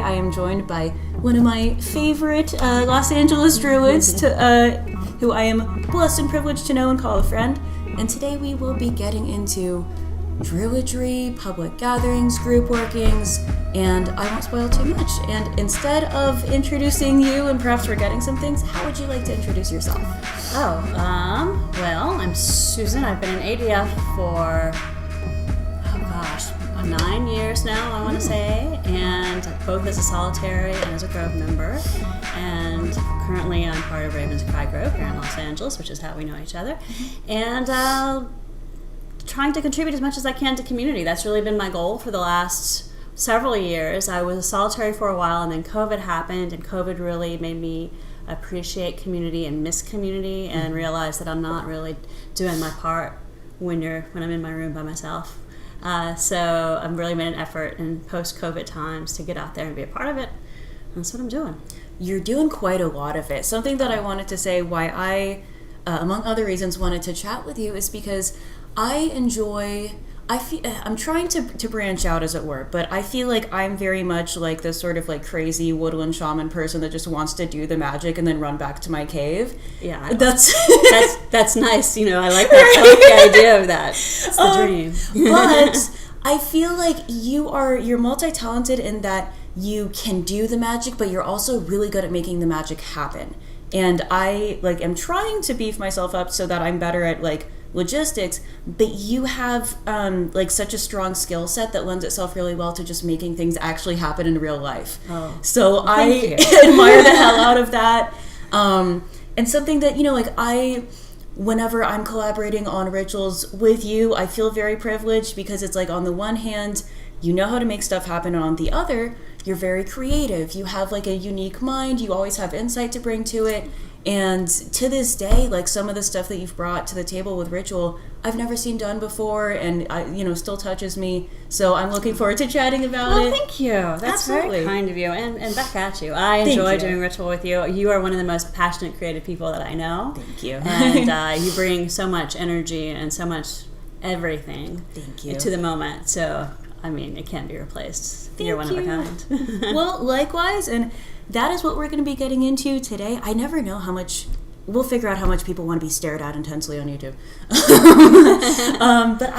I am joined by one of my favorite Los Angeles druids, who I am blessed and privileged to know and call a friend. And today we will be getting into Druidry, public gatherings, group workings, and I won't spoil too much. And instead of introducing you and perhaps forgetting some things, how would you like to introduce yourself? Well, I'm Susan. I've been in ADF for, 9 years now, I want to say, and both as a solitary and as a Grove member. And currently I'm part of Raven's Cry Grove here in Los Angeles, which is how we know each other. And trying to contribute as much as I can to community. That's really been my goal for the last several years. I was a solitary for a while, and then COVID happened, and COVID really made me appreciate community and miss community, and realize that I'm not really doing my part when I'm in my room by myself. So I've really made an effort in post-COVID times to get out there and be a part of it. That's what I'm doing. You're doing quite a lot of it. Something that I wanted to say why I, among other reasons, wanted to chat with you is because I'm trying to branch out, as it were, but I feel like I'm very much like this sort of like crazy woodland shaman person that just wants to do the magic and then run back to my cave. Yeah, that's nice. I like that. I like the idea of that. It's the dream. But I feel like you're multi-talented in that you can do the magic, but you're also really good at making the magic happen. And I am trying to beef myself up so that I'm better at logistics, but you have such a strong skill set that lends itself really well to just making things actually happen in real life. So I admire the hell out of that. And something that whenever I'm collaborating on rituals with you, I feel very privileged because it's on the one hand you know how to make stuff happen, and on the other you're very creative. You have a unique mind. You always have insight to bring to it. And to this day, some of the stuff that you've brought to the table with ritual, I've never seen done before, and still touches me. So I'm looking forward to chatting about it. Well, thank you. That's Absolutely. Very kind of you, and back at you. I enjoy doing ritual with you. You are one of the most passionate, creative people that I know. Thank you. And you bring so much energy and so much everything. Thank you. To the moment. So, it can't be replaced. You're one of a kind. Well, likewise, and that is what we're going to be getting into today. I never know how much. We'll figure out how much people want to be stared at intensely on YouTube. But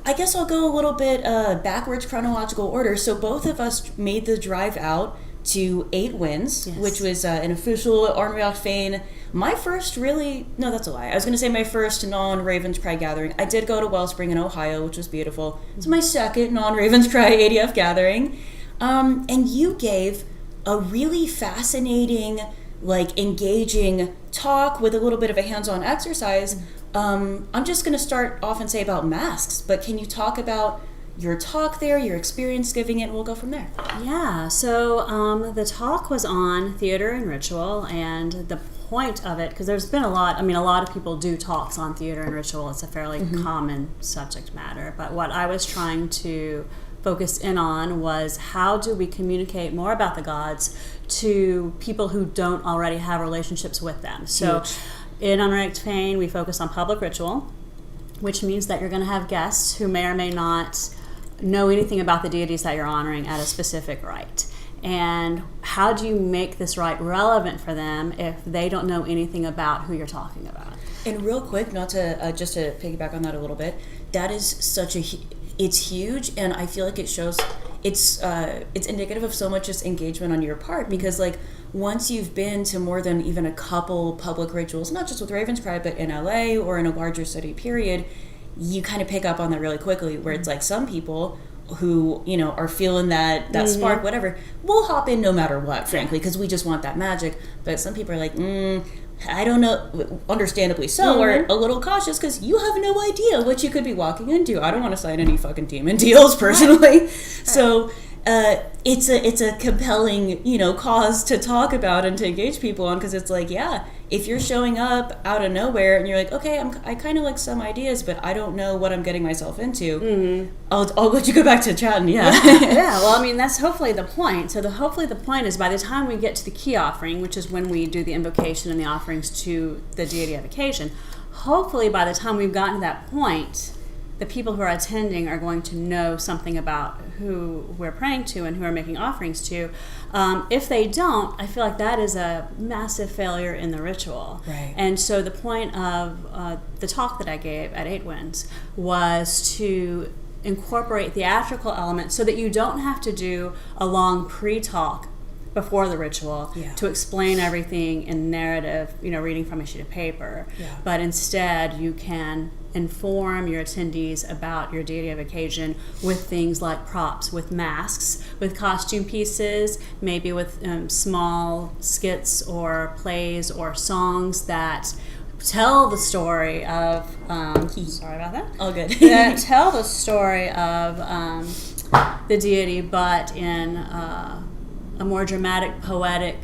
I guess I'll go a little bit backwards chronological order. So both of us made the drive out to 8 Winds, yes, which was an official nDraioch Fein. My first that's a lie. I was going to say my first non-Raven's Cry gathering. I did go to Wellspring in Ohio, which was beautiful. It's my second non-Raven's Cry ADF gathering. And you gave a really fascinating, engaging talk with a little bit of a hands-on exercise. I'm just going to start off and say about masks, but can you talk about your talk there, your experience giving it, and we'll go from there. Yeah, so the talk was on theater and ritual, and the point of it, because there's been a lot of people do talks on theater and ritual. It's a fairly common subject matter, but what I was trying to focus in on was how do we communicate more about the gods to people who don't already have relationships with them. So in nDraioch Fein, we focus on public ritual, which means that you're going to have guests who may or may not know anything about the deities that you're honoring at a specific rite. And how do you make this rite relevant for them if they don't know anything about who you're talking about? And real quick, not to just to piggyback on that a little bit, that is it's huge, and I feel like it shows it's indicative of so much just engagement on your part, because once you've been to more than even a couple public rituals, not just with Raven's Cry, but in LA or in a larger city period, you kind of pick up on that really quickly, where it's some people who are feeling that spark, whatever, we'll hop in no matter what, frankly, because we just want that magic. But some people are I don't know, understandably so, or a little cautious because you have no idea what you could be walking into. I don't want to sign any fucking demon deals personally. Right. So it's a compelling cause to talk about and to engage people on, because it's if you're showing up out of nowhere and you're okay, I kind of like some ideas, but I don't know what I'm getting myself into, I'll let you go back to chatting. Yeah. Well, that's hopefully the point. So hopefully the point is by the time we get to the key offering, which is when we do the invocation and the offerings to the deity of occasion, hopefully by the time we've gotten to that point, the people who are attending are going to know something about who we're praying to and who we're making offerings to. If they don't, I feel like that is a massive failure in the ritual. Right. And so the point of the talk that I gave at Eight Winds was to incorporate theatrical elements so that you don't have to do a long pre-talk before the ritual to explain everything in narrative, reading from a sheet of paper. Yeah. But instead, you can inform your attendees about your deity of occasion with things like props, with masks, with costume pieces, maybe with small skits or plays or songs that tell the story of sorry about that. All good. That tell the story of the deity, but in a more dramatic, poetic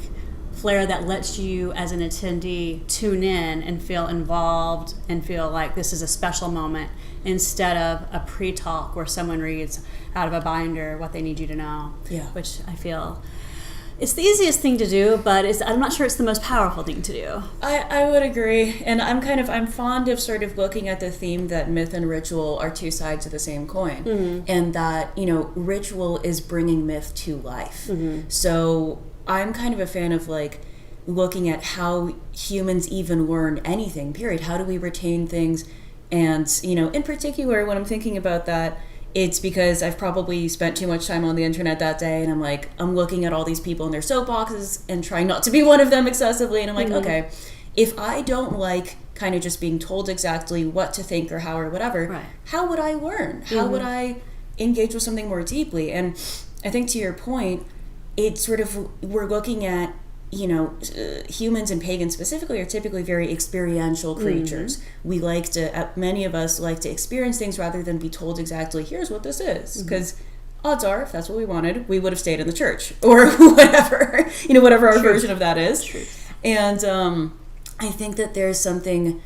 flair that lets you as an attendee tune in and feel involved and feel like this is a special moment, instead of a pre-talk where someone reads out of a binder what they need you to know. Yeah. Which I feel it's the easiest thing to do, but I'm not sure it's the most powerful thing to do. I would agree, and I'm fond of sort of looking at the theme that myth and ritual are two sides of the same coin, and that ritual is bringing myth to life. So I'm kind of a fan of like looking at how humans even learn anything. Period. How do we retain things? And in particular, when I'm thinking about that, it's because I've probably spent too much time on the internet that day, and I'm looking at all these people in their soapboxes and trying not to be one of them excessively, and I'm like, okay, if I don't like kind of just being told exactly what to think or how or whatever, how would I learn? How would I engage with something more deeply? And I think to your point, it's sort of, we're looking at humans and pagans specifically are typically very experiential creatures. We like to, many of us like to experience things rather than be told exactly, here's what this is. Because odds are, if that's what we wanted, we would have stayed in the church or whatever, whatever our version of that is. True. And I think that there's something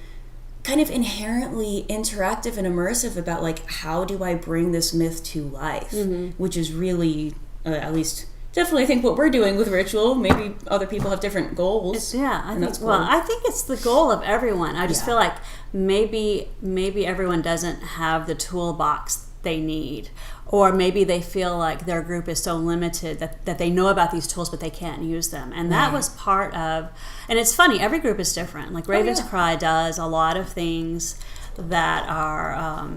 kind of inherently interactive and immersive about like, how do I bring this myth to life? Which is really, at least definitely think what we're doing with ritual. Maybe other people have different goals. I think. Cool. Well, I think it's the goal of everyone. I just feel like maybe everyone doesn't have the toolbox they need, or maybe they feel like their group is so limited that they know about these tools but they can't use them. And that was part of. And it's funny. Every group is different. Like Raven's Cry does a lot of things that are.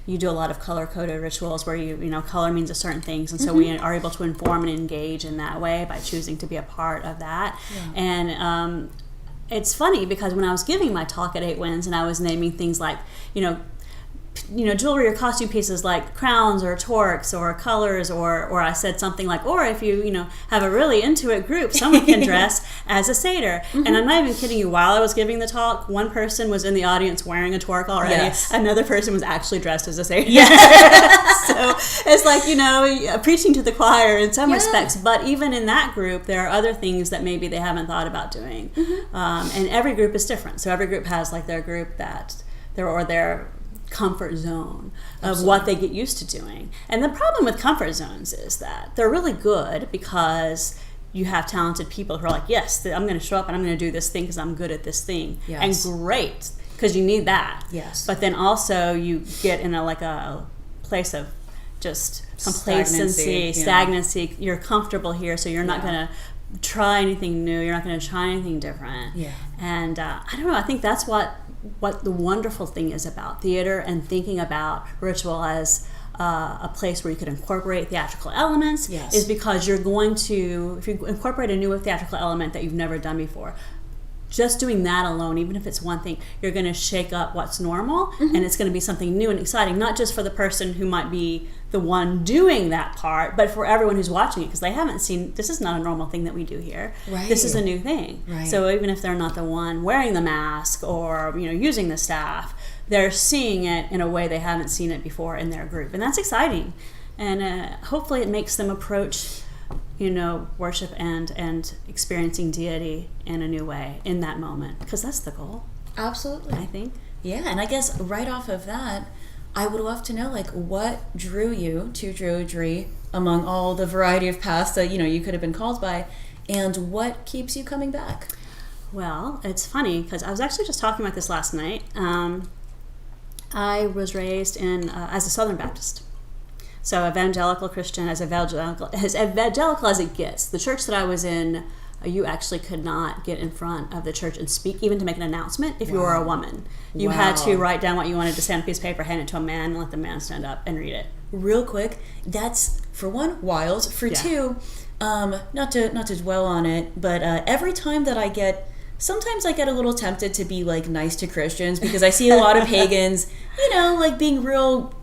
You do a lot of color-coded rituals where color means a certain things, and so we are able to inform and engage in that way by choosing to be a part of that. And it's funny because when I was giving my talk at Eight Winds and I was naming things like, jewelry or costume pieces like crowns or torques or colors, or I said something like, or if you have a really into it group, someone can dress as a satyr. And I'm not even kidding you, while I was giving the talk, one person was in the audience wearing a torque already. Another person was actually dressed as a satyr. So it's like, preaching to the choir in some respects, but even in that group there are other things that maybe they haven't thought about doing. And every group is different, so every group has like their group that their comfort zone of what they get used to doing. And the problem with comfort zones is that they're really good because you have talented people who are like, yes, I'm going to show up and I'm going to do this thing because I'm good at this thing. And great, because you need that. But then also you get in a place of just complacency, stagnancy. You're comfortable here, so you're not going to try anything new. You're not going to try anything different. And I don't know, I think that's what the wonderful thing is about theater and thinking about ritual as a place where you could incorporate theatrical elements is because you're going to, if you incorporate a new theatrical element that you've never done before, just doing that alone, even if it's one thing, you're going to shake up what's normal, and it's going to be something new and exciting, not just for the person who might be the one doing that part, but for everyone who's watching it, because they haven't seen, this is not a normal thing that we do here. This is a new thing. So even if they're not the one wearing the mask or using the staff, they're seeing it in a way they haven't seen it before in their group, and that's exciting. And hopefully it makes them approach worship and experiencing deity in a new way in that moment, because that's the goal. Absolutely. I think. And I guess right off of that, I would love to know what drew you to Druidry among all the variety of paths that you could have been called by, and what keeps you coming back? Well, it's funny because I was actually just talking about this last night. I was raised in as a Southern Baptist. So evangelical Christian, as evangelical as it gets. The church that I was in, you actually could not get in front of the church and speak, even to make an announcement, if you were a woman. You had to write down what you wanted to say on a piece of paper, hand it to a man, and let the man stand up and read it. Real quick, that's, for one, wild. For two, not to dwell on it, but every time that sometimes I get a little tempted to be like nice to Christians, because I see a lot of pagans, like being real,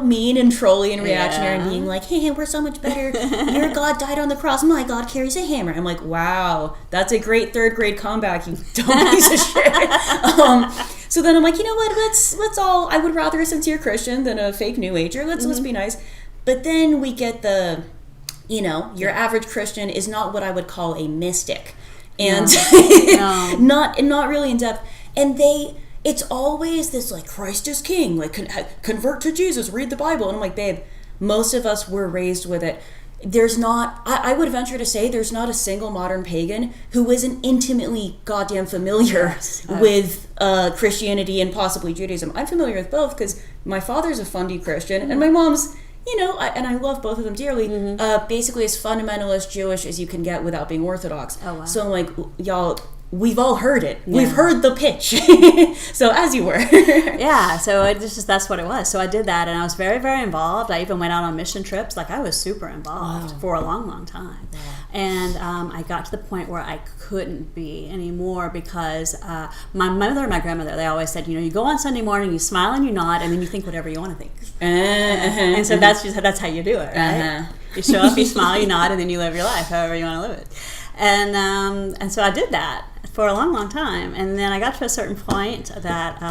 mean and trolly and reactionary, and being like, hey, we're so much better. Your God died on the cross. My God carries a hammer. I'm like, wow, that's a great third grade comeback, you dumb piece of shit. So then I'm like, you know what? Let's all. I would rather a sincere Christian than a fake New Ager. Let's be nice. But then we get the, your average Christian is not what I would call a mystic, and not really in depth. And it's always this like, Christ is king, like convert to Jesus, read the Bible. And I'm like, babe, most of us were raised with it. There's not, I would venture to say, there's not a single modern pagan who isn't intimately goddamn familiar with Christianity and possibly Judaism. I'm familiar with both because my father's a fundy Christian and my mom's, and I love both of them dearly, basically as fundamentalist Jewish as you can get without being Orthodox. Oh, wow. So I'm like, y'all, we've all heard it. Yeah. We've heard the pitch. So as you were. Yeah, so that's what it was. So I did that, and I was very, very involved. I even went out on mission trips. Like, I was super involved for a long, long time. Wow. And I got to the point where I couldn't be anymore because my mother and my grandmother, they always said, you go on Sunday morning, you smile and you nod, and then you think whatever you want to think. And so that's how you do it, right? You show up, you smile, you nod, and then you live your life however you want to live it. And so I did that for a long, long time. And then I got to a certain point that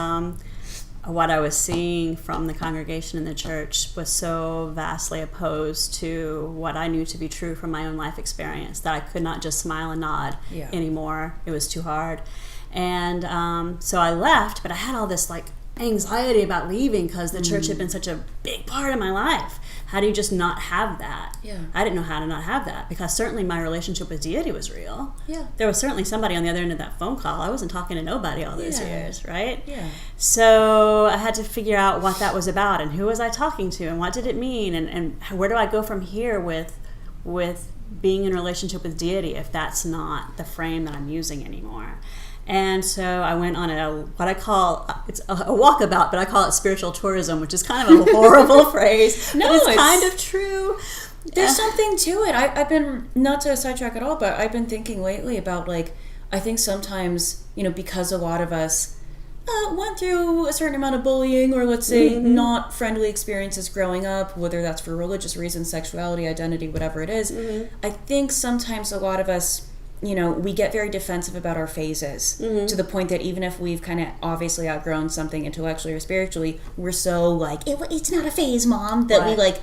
what I was seeing from the congregation in the church was so vastly opposed to what I knew to be true from my own life experience that I could not just smile and nod anymore. It was too hard. And so I left, but I had all this like anxiety about leaving because the church had been such a big part of my life. How do you just not have that? Yeah. I didn't know how to not have that because certainly my relationship with deity was real. Yeah. There was certainly somebody on the other end of that phone call. I wasn't talking to nobody all those years, right? Yeah. So I had to figure out what that was about and who was I talking to and what did it mean and where do I go from here with being in a relationship with deity if that's not the frame that I'm using anymore. And so I went on what I call, it's a walkabout, but I call it spiritual tourism, which is kind of a horrible phrase. No, but it's kind of true. There's something to it. I've been, not to sidetrack at all, but I've been thinking lately about I think sometimes, because a lot of us went through a certain amount of bullying or let's say not friendly experiences growing up, whether that's for religious reasons, sexuality, identity, whatever it is. I think sometimes a lot of us, we get very defensive about our phases to the point that even if we've kind of obviously outgrown something intellectually or spiritually, we're so like, it's not a phase, Mom, that we like,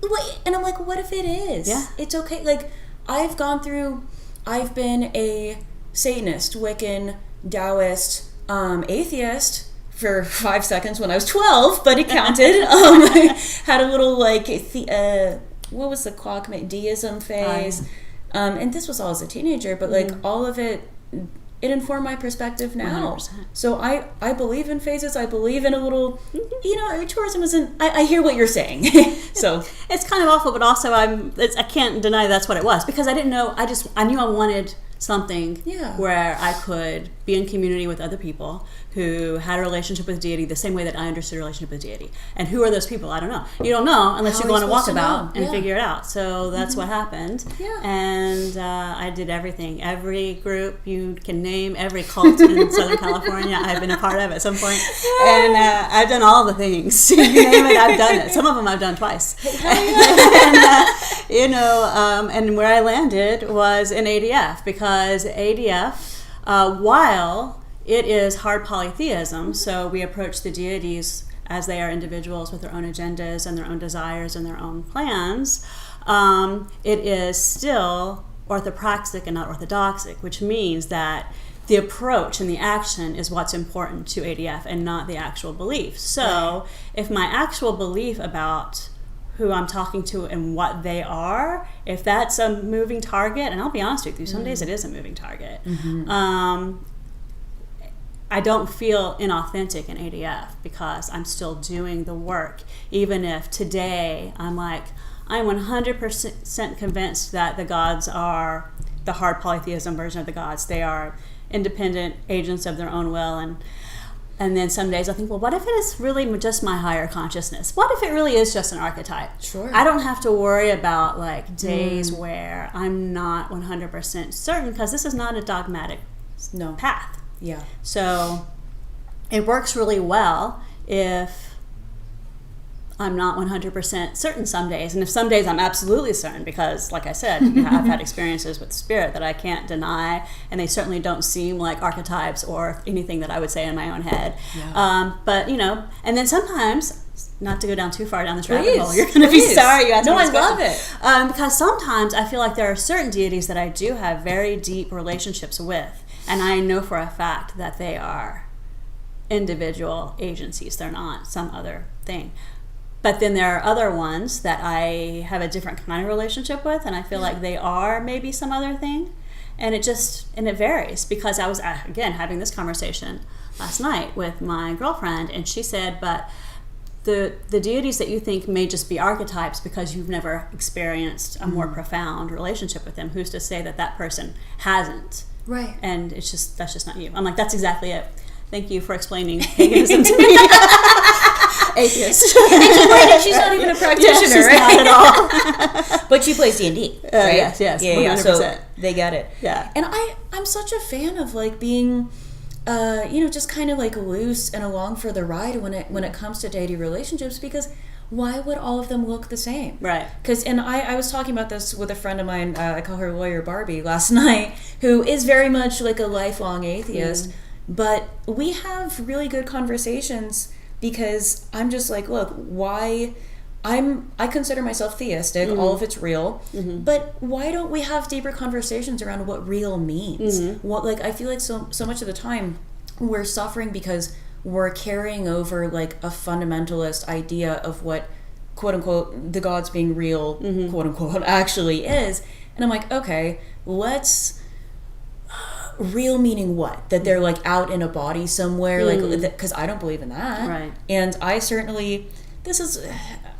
wait. And I'm like, what if it is? Yeah. It's okay. Like, I've been a Satanist, Wiccan, Taoist, atheist for 5 seconds when I was 12, but it counted. Had a little what was the Quackman deism phase. And this was all as a teenager, but all of it informed my perspective now. 100%. So I believe in phases. I believe in a little, tourism isn't, I hear what you're saying. So it's kind of awful, but also I can't deny that's what it was because I didn't know, I knew I wanted something where I could be in community with other people who had a relationship with deity the same way that I understood a relationship with deity. And who are those people? I don't know. You don't know unless you go on a walkabout and figure it out. So that's what happened. Yeah. And I did everything. Every group you can name, every cult in Southern California, I've been a part of at some point. And I've done all the things. You name it, I've done it. Some of them I've done twice. And where I landed was in ADF because ADF, while it is hard polytheism, so we approach the deities as they are individuals with their own agendas and their own desires and their own plans. It is still orthopraxic and not orthodoxic, which means that the approach and the action is what's important to ADF and not the actual belief. So if my actual belief about who I'm talking to and what they are, if that's a moving target, and I'll be honest with you, some days it is a moving target, I don't feel inauthentic in ADF because I'm still doing the work. Even if today I'm 100% convinced that the gods are the hard polytheism version of the gods. They are independent agents of their own will. And then some days I think, well, what if it is really just my higher consciousness? What if it really is just an archetype? Sure. I don't have to worry about like days where I'm not 100% certain, because this is not a dogmatic path. Yeah. So it works really well if I'm not 100% certain some days. And if some days I'm absolutely certain, because like I said, I've had experiences with spirit that I can't deny, and they certainly don't seem like archetypes or anything that I would say in my own head. Yeah. But, and then sometimes, not to go down too far down this rabbit hole, you're going to be sorry you asked me this question. I love it. Because sometimes I feel like there are certain deities that I do have very deep relationships with, and I know for a fact that they are individual agencies. They're not some other thing. But then there are other ones that I have a different kind of relationship with, and I feel like they are maybe some other thing. And it varies, because I was, again, having this conversation last night with my girlfriend, and she said, but the deities that you think may just be archetypes because you've never experienced a more profound relationship with them, who's to say that person hasn't? Right. And that's just not you. I'm like, that's exactly it. Thank you for explaining paganism to me. Atheist. And she's not even a practitioner, she's right? Not at all. But she plays D&D, right? Yes, yeah, 100%. So they get it. Yeah. And I'm such a fan of like being, just kind of like loose and along for the ride when it comes to deity relationships, because why would all of them look the same? Right. And I was talking about this with a friend of mine, I call her Lawyer Barbie, last night, who is very much like a lifelong atheist, but we have really good conversations, because I'm just like, look, I consider myself theistic, all of it's real, but why don't we have deeper conversations around what real means? What, I feel like so much of the time we're suffering because we're carrying over like a fundamentalist idea of what, quote unquote, the gods being real, quote unquote, actually is. And I'm like, okay, let's real meaning what? That they're like out in a body somewhere, because I don't believe in that. Right. And I certainly,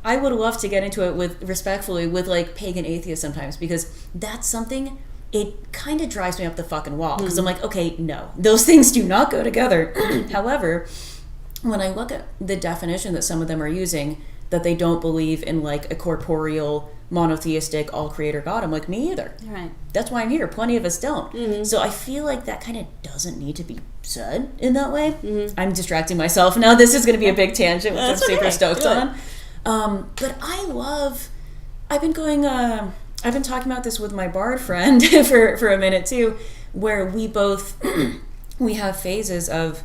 I would love to get into it respectfully with like pagan atheists sometimes, because that's something, it kind of drives me up the fucking wall, because I'm like, okay, no, those things do not go together. However, when I look at the definition that some of them are using, that they don't believe in like a corporeal, monotheistic, all-creator God, I'm like, me either. Right. That's why I'm here. Plenty of us don't. So I feel like that kind of doesn't need to be said in that way. I'm distracting myself. Now this is going to be a big tangent, which I'm super stoked on. But I've been talking about this with my bard friend for a minute too, where we have phases of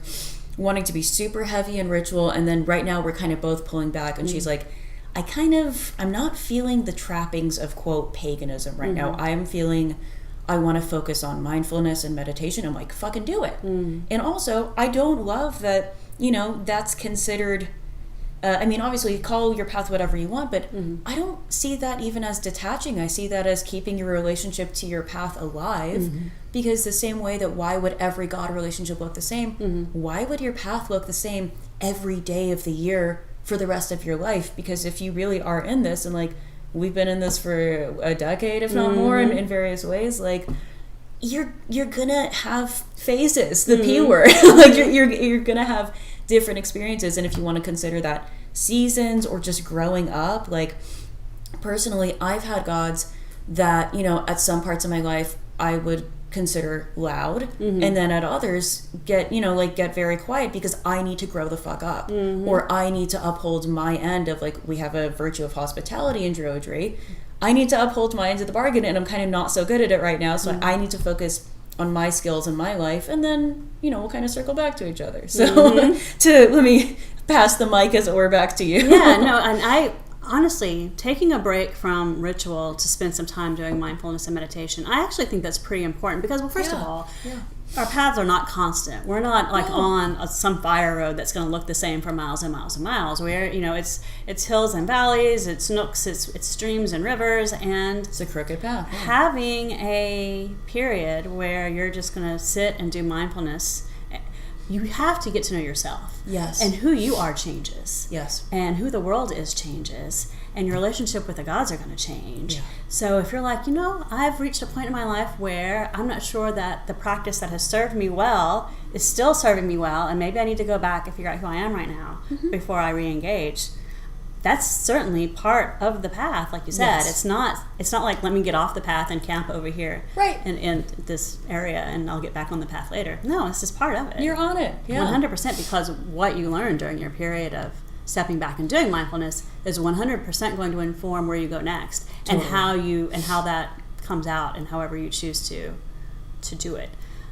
wanting to be super heavy in ritual, and then right now we're kind of both pulling back, and she's like, I'm not feeling the trappings of, quote, paganism right now. I'm feeling I want to focus on mindfulness and meditation. I'm like, fucking do it. And also, I don't love that, that's considered, obviously call your path whatever you want, but I don't see that even as detaching. I see that as keeping your relationship to your path alive, because the same way that why would every God relationship look the same? Why would your path look the same every day of the year for the rest of your life? Because if you really are in this, and like we've been in this for a decade, if not more, in various ways, like you're gonna have phases, the P word. Like you're gonna have different experiences. And if you want to consider that seasons or just growing up, like personally, I've had gods that, at some parts of my life I would consider loud, and then at others get very quiet, because I need to grow the fuck up, or I need to uphold my end of, like, we have a virtue of hospitality in Druidry. I need to uphold my end of the bargain, and I'm kind of not so good at it right now, so I need to focus on my skills in my life, and then we'll kind of circle back to each other. So let me pass the mic, as it were, back to you. Yeah, no, and I honestly, taking a break from ritual to spend some time doing mindfulness and meditation, I actually think that's pretty important, because, well, first of all, our paths are not constant. We're not like on some fire road that's going to look the same for miles and miles and miles. Where it's hills and valleys, it's nooks, it's streams and rivers, and it's a crooked path. Having a period where you're just going to sit and do mindfulness, you have to get to know yourself. Yes. And who you are changes. Yes. And who the world is changes. And your relationship with the gods are going to change. Yeah. So if you're like, I've reached a point in my life where I'm not sure that the practice that has served me well is still serving me well, and maybe I need to go back and figure out who I am right now before I re-engage. That's certainly part of the path, like you said. Yes. It's not like, let me get off the path and camp over here Right. in this area and I'll get back on the path later. No, it's just part of it. You're on it. Yeah. 100%, because what you learned during your period of stepping back and doing mindfulness is 100% going to inform where you go next. Totally. and how that comes out and however you choose to do it.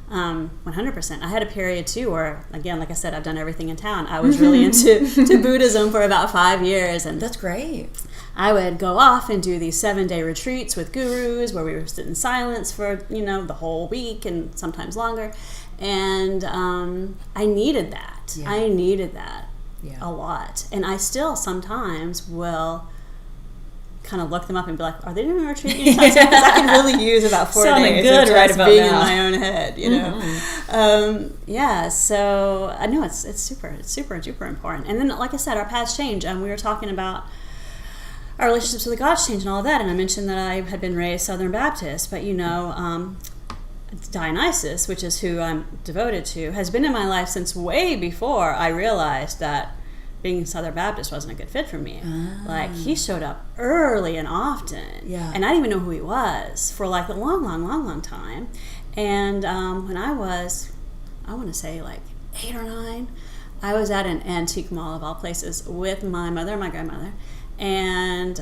100%. I had a period too where, again, like I said, I've done everything in town. I was really into Buddhism for about 5 years, and That's great. I would go off and do these 7-day retreats with gurus where we would sit in silence for the whole week and sometimes longer, and I needed that. Yeah. I needed that Yeah. a lot, and I still sometimes will kind of look them up and be like, are they doing a retreat anytime soon? Because I can really use about 4 Sounding days good of right just about being now. in my own head, so I know it's super duper important. And then, like I said, our paths change, and we were talking about our relationships with the gods change and all of that, and I mentioned that I had been raised Southern Baptist, but Dionysus, which is who I'm devoted to, has been in my life since way before I realized that being Southern Baptist wasn't a good fit for me. Like, he showed up early and often, Yeah. and I didn't even know who he was for like a long time. And when I was, I want to say like 8 or 9, I was at an antique mall of all places with my mother and my grandmother, and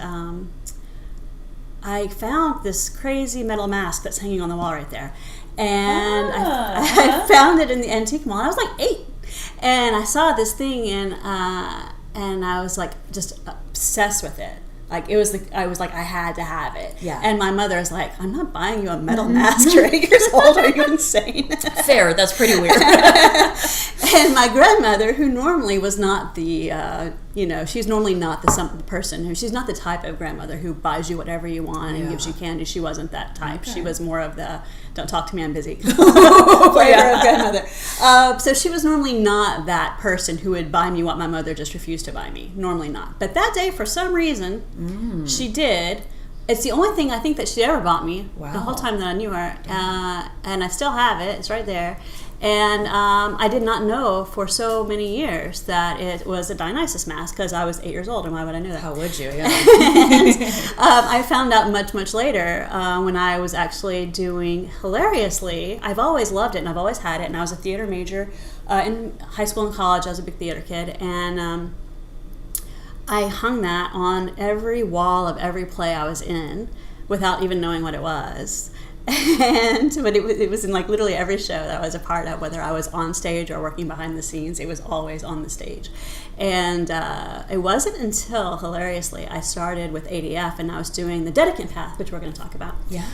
I found this crazy metal mask that's hanging on the wall right there. And I found it in the antique mall. I was like 8. And I saw this thing, and I was like just obsessed with it. Like, I was like, I had to have it. Yeah. And my mother was like, I'm not buying you a metal mask. You're 8 years old. Are you insane? Fair. That's pretty weird. And my grandmother, who normally was not the, she's normally not the person who, she's not the type of grandmother who buys you whatever you want and gives you candy. She wasn't that type. Okay. She was more of the, don't talk to me, I'm busy flavor of grandmother. So she was normally not that person who would buy me what my mother just refused to buy me. Normally not. But that day, for some reason, she did. It's the only thing I think that she ever bought me the whole time that I knew her. And I still have it. It's right there. And I did not know for so many years that it was a Dionysus mask, because I was 8 years old, and why would I know that? How would you? Yeah. And, I found out much later when I was actually doing, hilariously, I've always loved it and I've always had it, and I was a theater major in high school and college. I was a big theater kid, and I hung that on every wall of every play I was in without even knowing what it was. But it was in like literally every show that I was a part of, whether I was on stage or working behind the scenes, it was always on the stage. And it wasn't until, hilariously, I started with ADF and I was doing the Dedicant Path, which we're going to talk about. Yeah.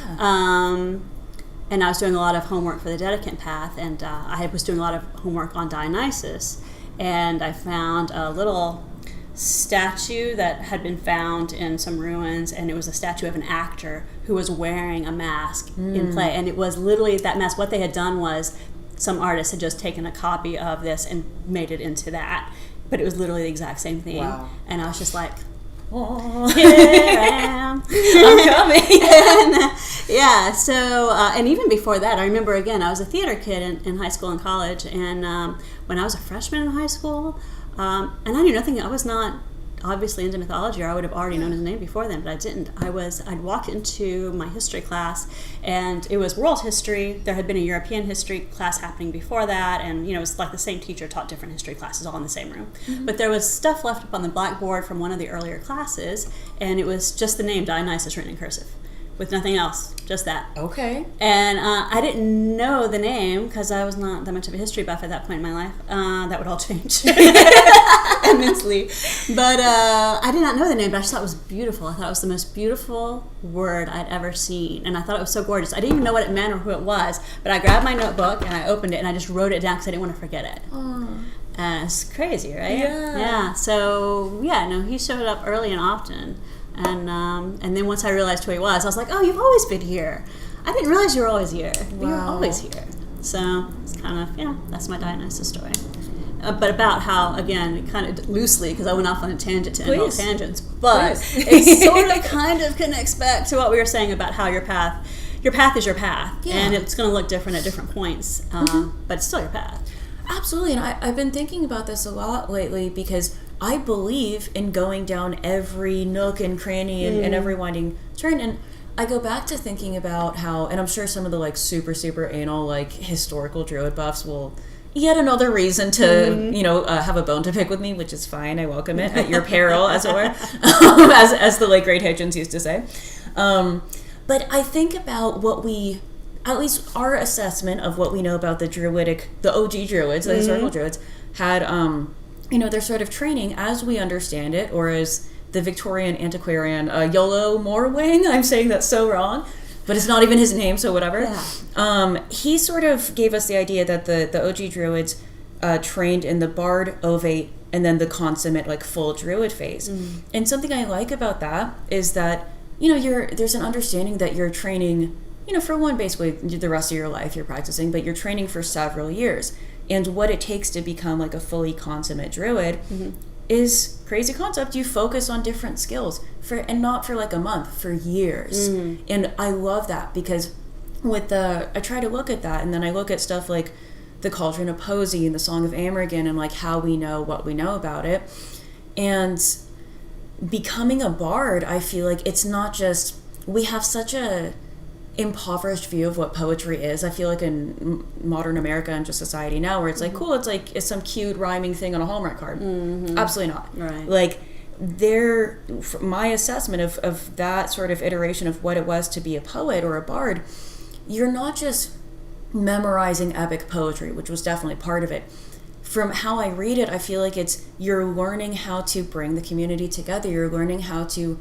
And I was doing a lot of homework for the Dedicant Path, and I was doing a lot of homework on Dionysus, and I found a little statue that had been found in some ruins, and it was a statue of an actor who was wearing a mask in play, and it was literally that mask. What they had done was some artist had just taken a copy of this and made it into that, but it was literally the exact same thing. Wow. And I was just like, here I am, I'm coming. And so and even before that, I remember, again, I was a theater kid in high school and college, and when I was a freshman in high school, and I knew nothing. I was not obviously into mythology, or I would have already known his name before then, but I didn't. I'd walked into my history class, and it was world history. There had been a European history class happening before that, and it was like the same teacher taught different history classes all in the same room. But there was stuff left up on the blackboard from one of the earlier classes, and it was just the name Dionysus written in cursive, with nothing else, just that. Okay. And I didn't know the name because I was not that much of a history buff at that point in my life. That would all change immensely. But I did not know the name, but I just thought it was beautiful. I thought it was the most beautiful word I'd ever seen. And I thought it was so gorgeous. I didn't even know what it meant or who it was, but I grabbed my notebook and I opened it and I just wrote it down because I didn't want to forget it. It's crazy, right? Yeah. So, he showed up early and often. And then once I realized who he was, I was like, oh, you've always been here. I didn't realize you were always here. But you were always here. So it's kind of, that's my Dionysus story. But about how, again, kind of loosely, because I went off on a tangent to end all tangents, but it sort of kind of connects back to what we were saying about how your path is your path, and it's going to look different at different points, but it's still your path. Absolutely, and I've been thinking about this a lot lately because I believe in going down every nook and cranny and every winding turn, and I go back to thinking about how, and I'm sure some of the like super anal like historical druid buffs will yet another reason to have a bone to pick with me, which is fine. I welcome it at your peril, as it were, as the late great Hitchens used to say. But I think about what at least our assessment of what we know about the OG druids, the historical druids, had their sort of training as we understand it, or as the Victorian antiquarian Yolo Morwing, I'm saying that so wrong, but it's not even his name, so whatever. Yeah. He sort of gave us the idea that the OG druids trained in the bard, ovate, and then the consummate, like, full druid phase. And something I like about that is that, there's an understanding that you're training, for one, basically the rest of your life you're practicing, but you're training for several years. And what it takes to become, like, a fully consummate druid is crazy concept. You focus on different skills and not for like a month, for years. And I love that because I try to look at that, and then I look at stuff like the Cauldron of Posey and the Song of Amergin and like how we know what we know about it. And becoming a bard, I feel like it's not just, we have such a impoverished view of what poetry is. I feel like in modern America and just society now, where it's like, cool, it's some cute rhyming thing on a Hallmark card. Absolutely not. Right. Like, my assessment of that sort of iteration of what it was to be a poet or a bard, you're not just memorizing epic poetry, which was definitely part of it. From how I read it, I feel like you're learning how to bring the community together. You're learning how to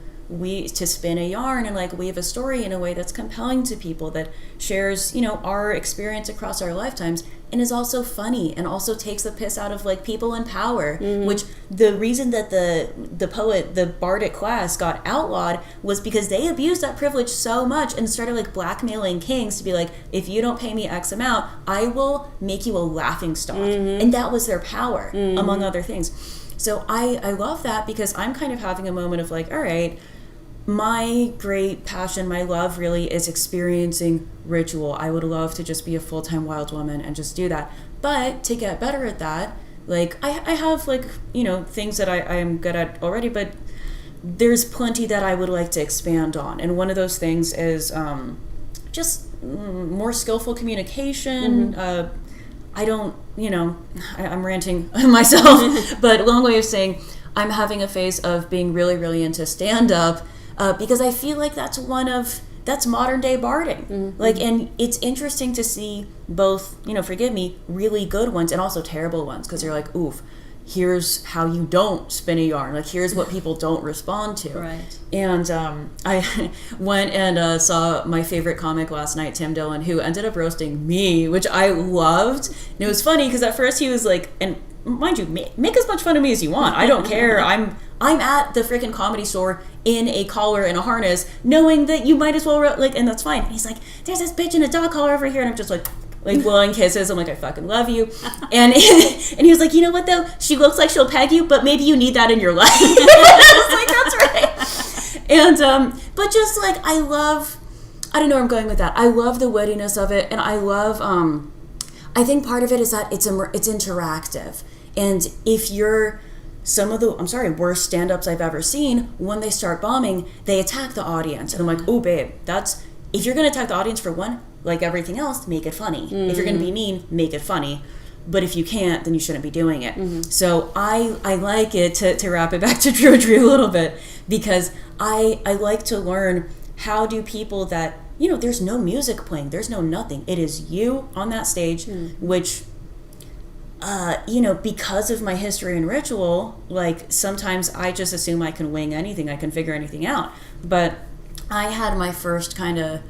spin a yarn and like weave a story in a way that's compelling to people, that shares our experience across our lifetimes, and is also funny and also takes the piss out of like people in power. Which the reason that the bardic class got outlawed was because they abused that privilege so much and started like blackmailing kings to be like, if you don't pay me X amount, I will make you a laughing stock. And that was their power, among other things. So I love that, because I'm kind of having a moment of like, all right, my great passion, my love really is experiencing ritual. I would love to just be a full-time wild woman and just do that. But to get better at that, like I have like, things that I am good at already, but there's plenty that I would like to expand on. And one of those things is just more skillful communication. I don't, I'm ranting myself, but long way of saying I'm having a phase of being really, really into stand-up, because I feel like that's modern day barding. Like, and it's interesting to see both, forgive me, really good ones and also terrible ones, because you're like, oof, here's how you don't spin a yarn. Like, here's what people don't respond to. Right. And I went and saw my favorite comic last night, Tim Dillon, who ended up roasting me, which I loved. And it was funny because at first he was like, and mind you, make as much fun of me as you want. I don't care. I'm at the freaking Comedy Store in a collar and a harness, knowing that you might as well and that's fine. And he's like, there's this bitch in a dog collar over here, and I'm just like blowing kisses. I'm like, I fucking love you. And he was like, you know what though? She looks like she'll peg you, but maybe you need that in your life. I was like, that's right. And but just like I don't know where I'm going with that. I love the wittiness of it, and I love I think part of it is that it's interactive. And if you're some of the worst stand-ups I've ever seen, when they start bombing, they attack the audience. And I'm like, oh babe, if you're gonna attack the audience for one, like everything else, make it funny. If you're gonna be mean, make it funny. But if you can't, then you shouldn't be doing it. So I like it, to wrap it back to Druidry a little bit, because I like to learn, how do people that, there's no music playing, there's no nothing, it is you on that stage, which because of my history and ritual, like sometimes I just assume I can wing anything, I can figure anything out. But I had my first kind of,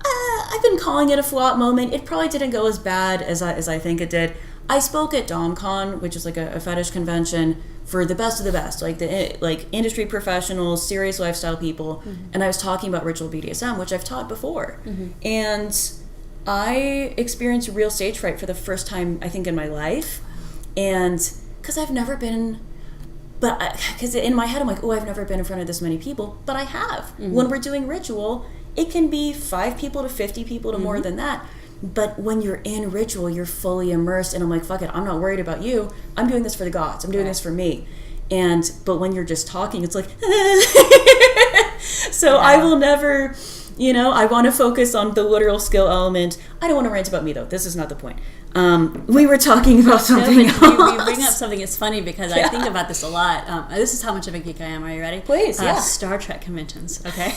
I've been calling it a flop moment. It probably didn't go as bad as I think it did. I spoke at DomCon, which is like a fetish convention for the best of the best, like industry professionals, serious lifestyle people, and I was talking about ritual BDSM, which I've taught before. And I experienced real stage fright for the first time, I think, in my life. And because I've never been, because in my head I'm like, oh, I've never been in front of this many people, but I have. When we're doing ritual, it can be 5 people to 50 people to more than that. But when you're in ritual, you're fully immersed, and I'm like, fuck it, I'm not worried about you. I'm doing this for the gods. I'm doing this for me. But when you're just talking, it's like, so I will never, I want to focus on the literal skill element. I don't want to rant about me, though. This is not the point. We were talking about something else. You bring up something. It's funny because I think about this a lot. This is how much of a geek I am. Are you ready? Please, yeah. Star Trek conventions, okay?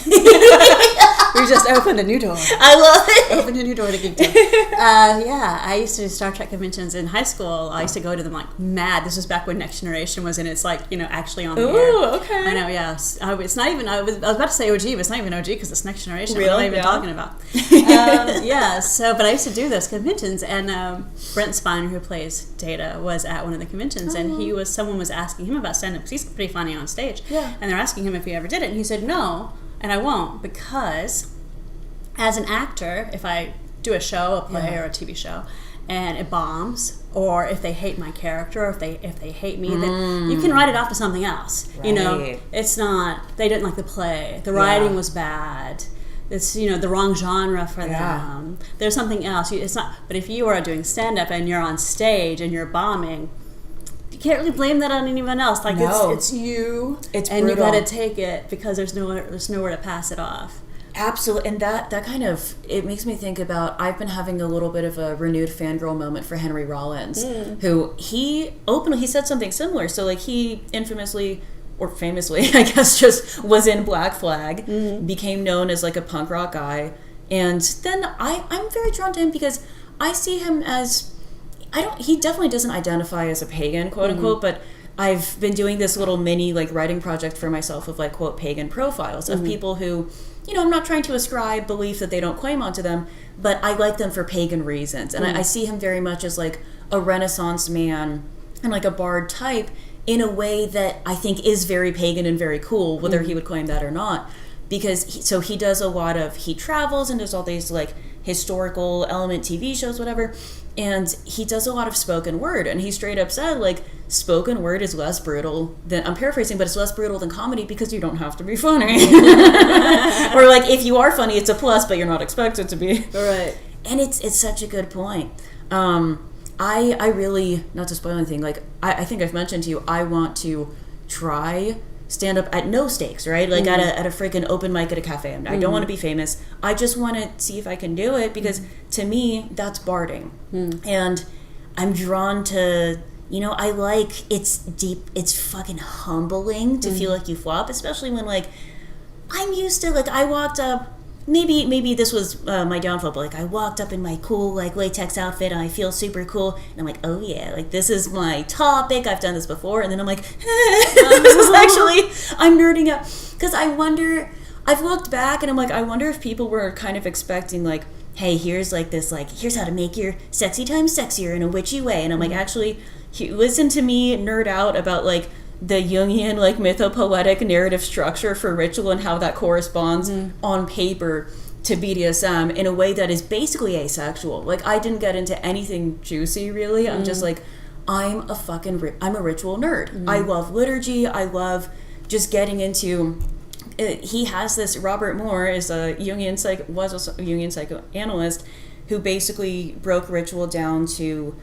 We just opened a new door. I love it. Opened a new door to geekdom. I used to do Star Trek conventions in high school. I used to go to them like mad. This was back when Next Generation was in its actually on the air. Ooh, okay. I know, yes. It's not even, I was about to say OG, but it's not even OG because it's Next Generation. Really? What am I even talking about? But I used to do those conventions, and Brent Spiner, who plays Data, was at one of the conventions, and someone was asking him about stand-up because he's pretty funny on stage. Yeah. And they're asking him if he ever did it, and he said no, and I won't, because as an actor, if I do a show, a play, or a TV show, and it bombs, or if they hate my character, or if they hate me, then you can write it off to something else. Right. It's not, they didn't like the play, the writing was bad, it's the wrong genre for them. There's something else. It's not. But if you are doing stand-up and you're on stage and you're bombing, you can't really blame that on anyone else. Like it's you, it's and brutal. you got to take it because there's nowhere to pass it off. Absolutely, and that kind of, it makes me think about, I've been having a little bit of a renewed fangirl moment for Henry Rollins, who he said something similar. So like he infamously, or famously, I guess, just was in Black Flag, became known as like a punk rock guy, and then I'm very drawn to him because I see him as, he definitely doesn't identify as a pagan, quote unquote, but I've been doing this little mini like writing project for myself of like quote pagan profiles of people who, I'm not trying to ascribe belief that they don't claim onto them, but I like them for pagan reasons, and I see him very much as like a Renaissance man and like a bard type, in a way that I think is very pagan and very cool, whether he would claim that or not. Because he does a lot of, he travels and does all these like historical element TV shows, whatever, and he does a lot of spoken word, and he straight up said like spoken word is less brutal than, I'm paraphrasing, but it's less brutal than comedy because you don't have to be funny. Or like if you are funny, it's a plus, but you're not expected to be. Right. And it's such a good point. I really, not to spoil anything, like I think I've mentioned to you, I want to try stand up at no stakes, right? Like at a freaking open mic at a cafe. I don't want to be famous. I just want to see if I can do it because to me, that's barding. And I'm drawn to, I like, it's deep, it's fucking humbling to feel like you flop, especially when like, I'm used to, like I walked up, maybe this was my downfall, but like I walked up in my cool like latex outfit and I feel super cool and I'm like, oh yeah, like this is my topic, I've done this before, and then I'm like, this is actually, I'm nerding out, because I've looked back and I'm like, I wonder if people were kind of expecting like, hey, here's like this, like here's how to make your sexy time sexier in a witchy way, and I'm like, actually listen to me nerd out about like the Jungian like mythopoetic narrative structure for ritual and how that corresponds on paper to BDSM in a way that is basically asexual. Like I didn't get into anything juicy really. I'm just like, I'm a ritual nerd. I love liturgy. I love just getting into he has this, Robert Moore is a Jungian psychoanalyst who basically broke ritual down to,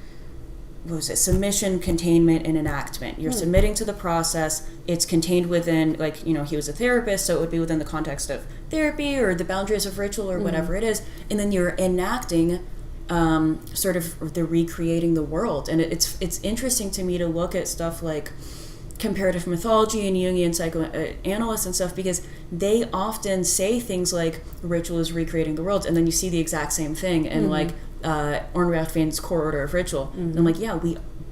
what was it, submission, containment, and enactment. You're submitting to the process. It's contained within, like, he was a therapist, so it would be within the context of therapy or the boundaries of ritual or whatever it is. And then you're enacting sort of the recreating the world. And it's interesting to me to look at stuff like comparative mythology and Jungian psychoanalysts and stuff, because they often say things like ritual is recreating the world, and then you see the exact same thing in like Ornrath Fein's core order of ritual. And I'm like, yeah,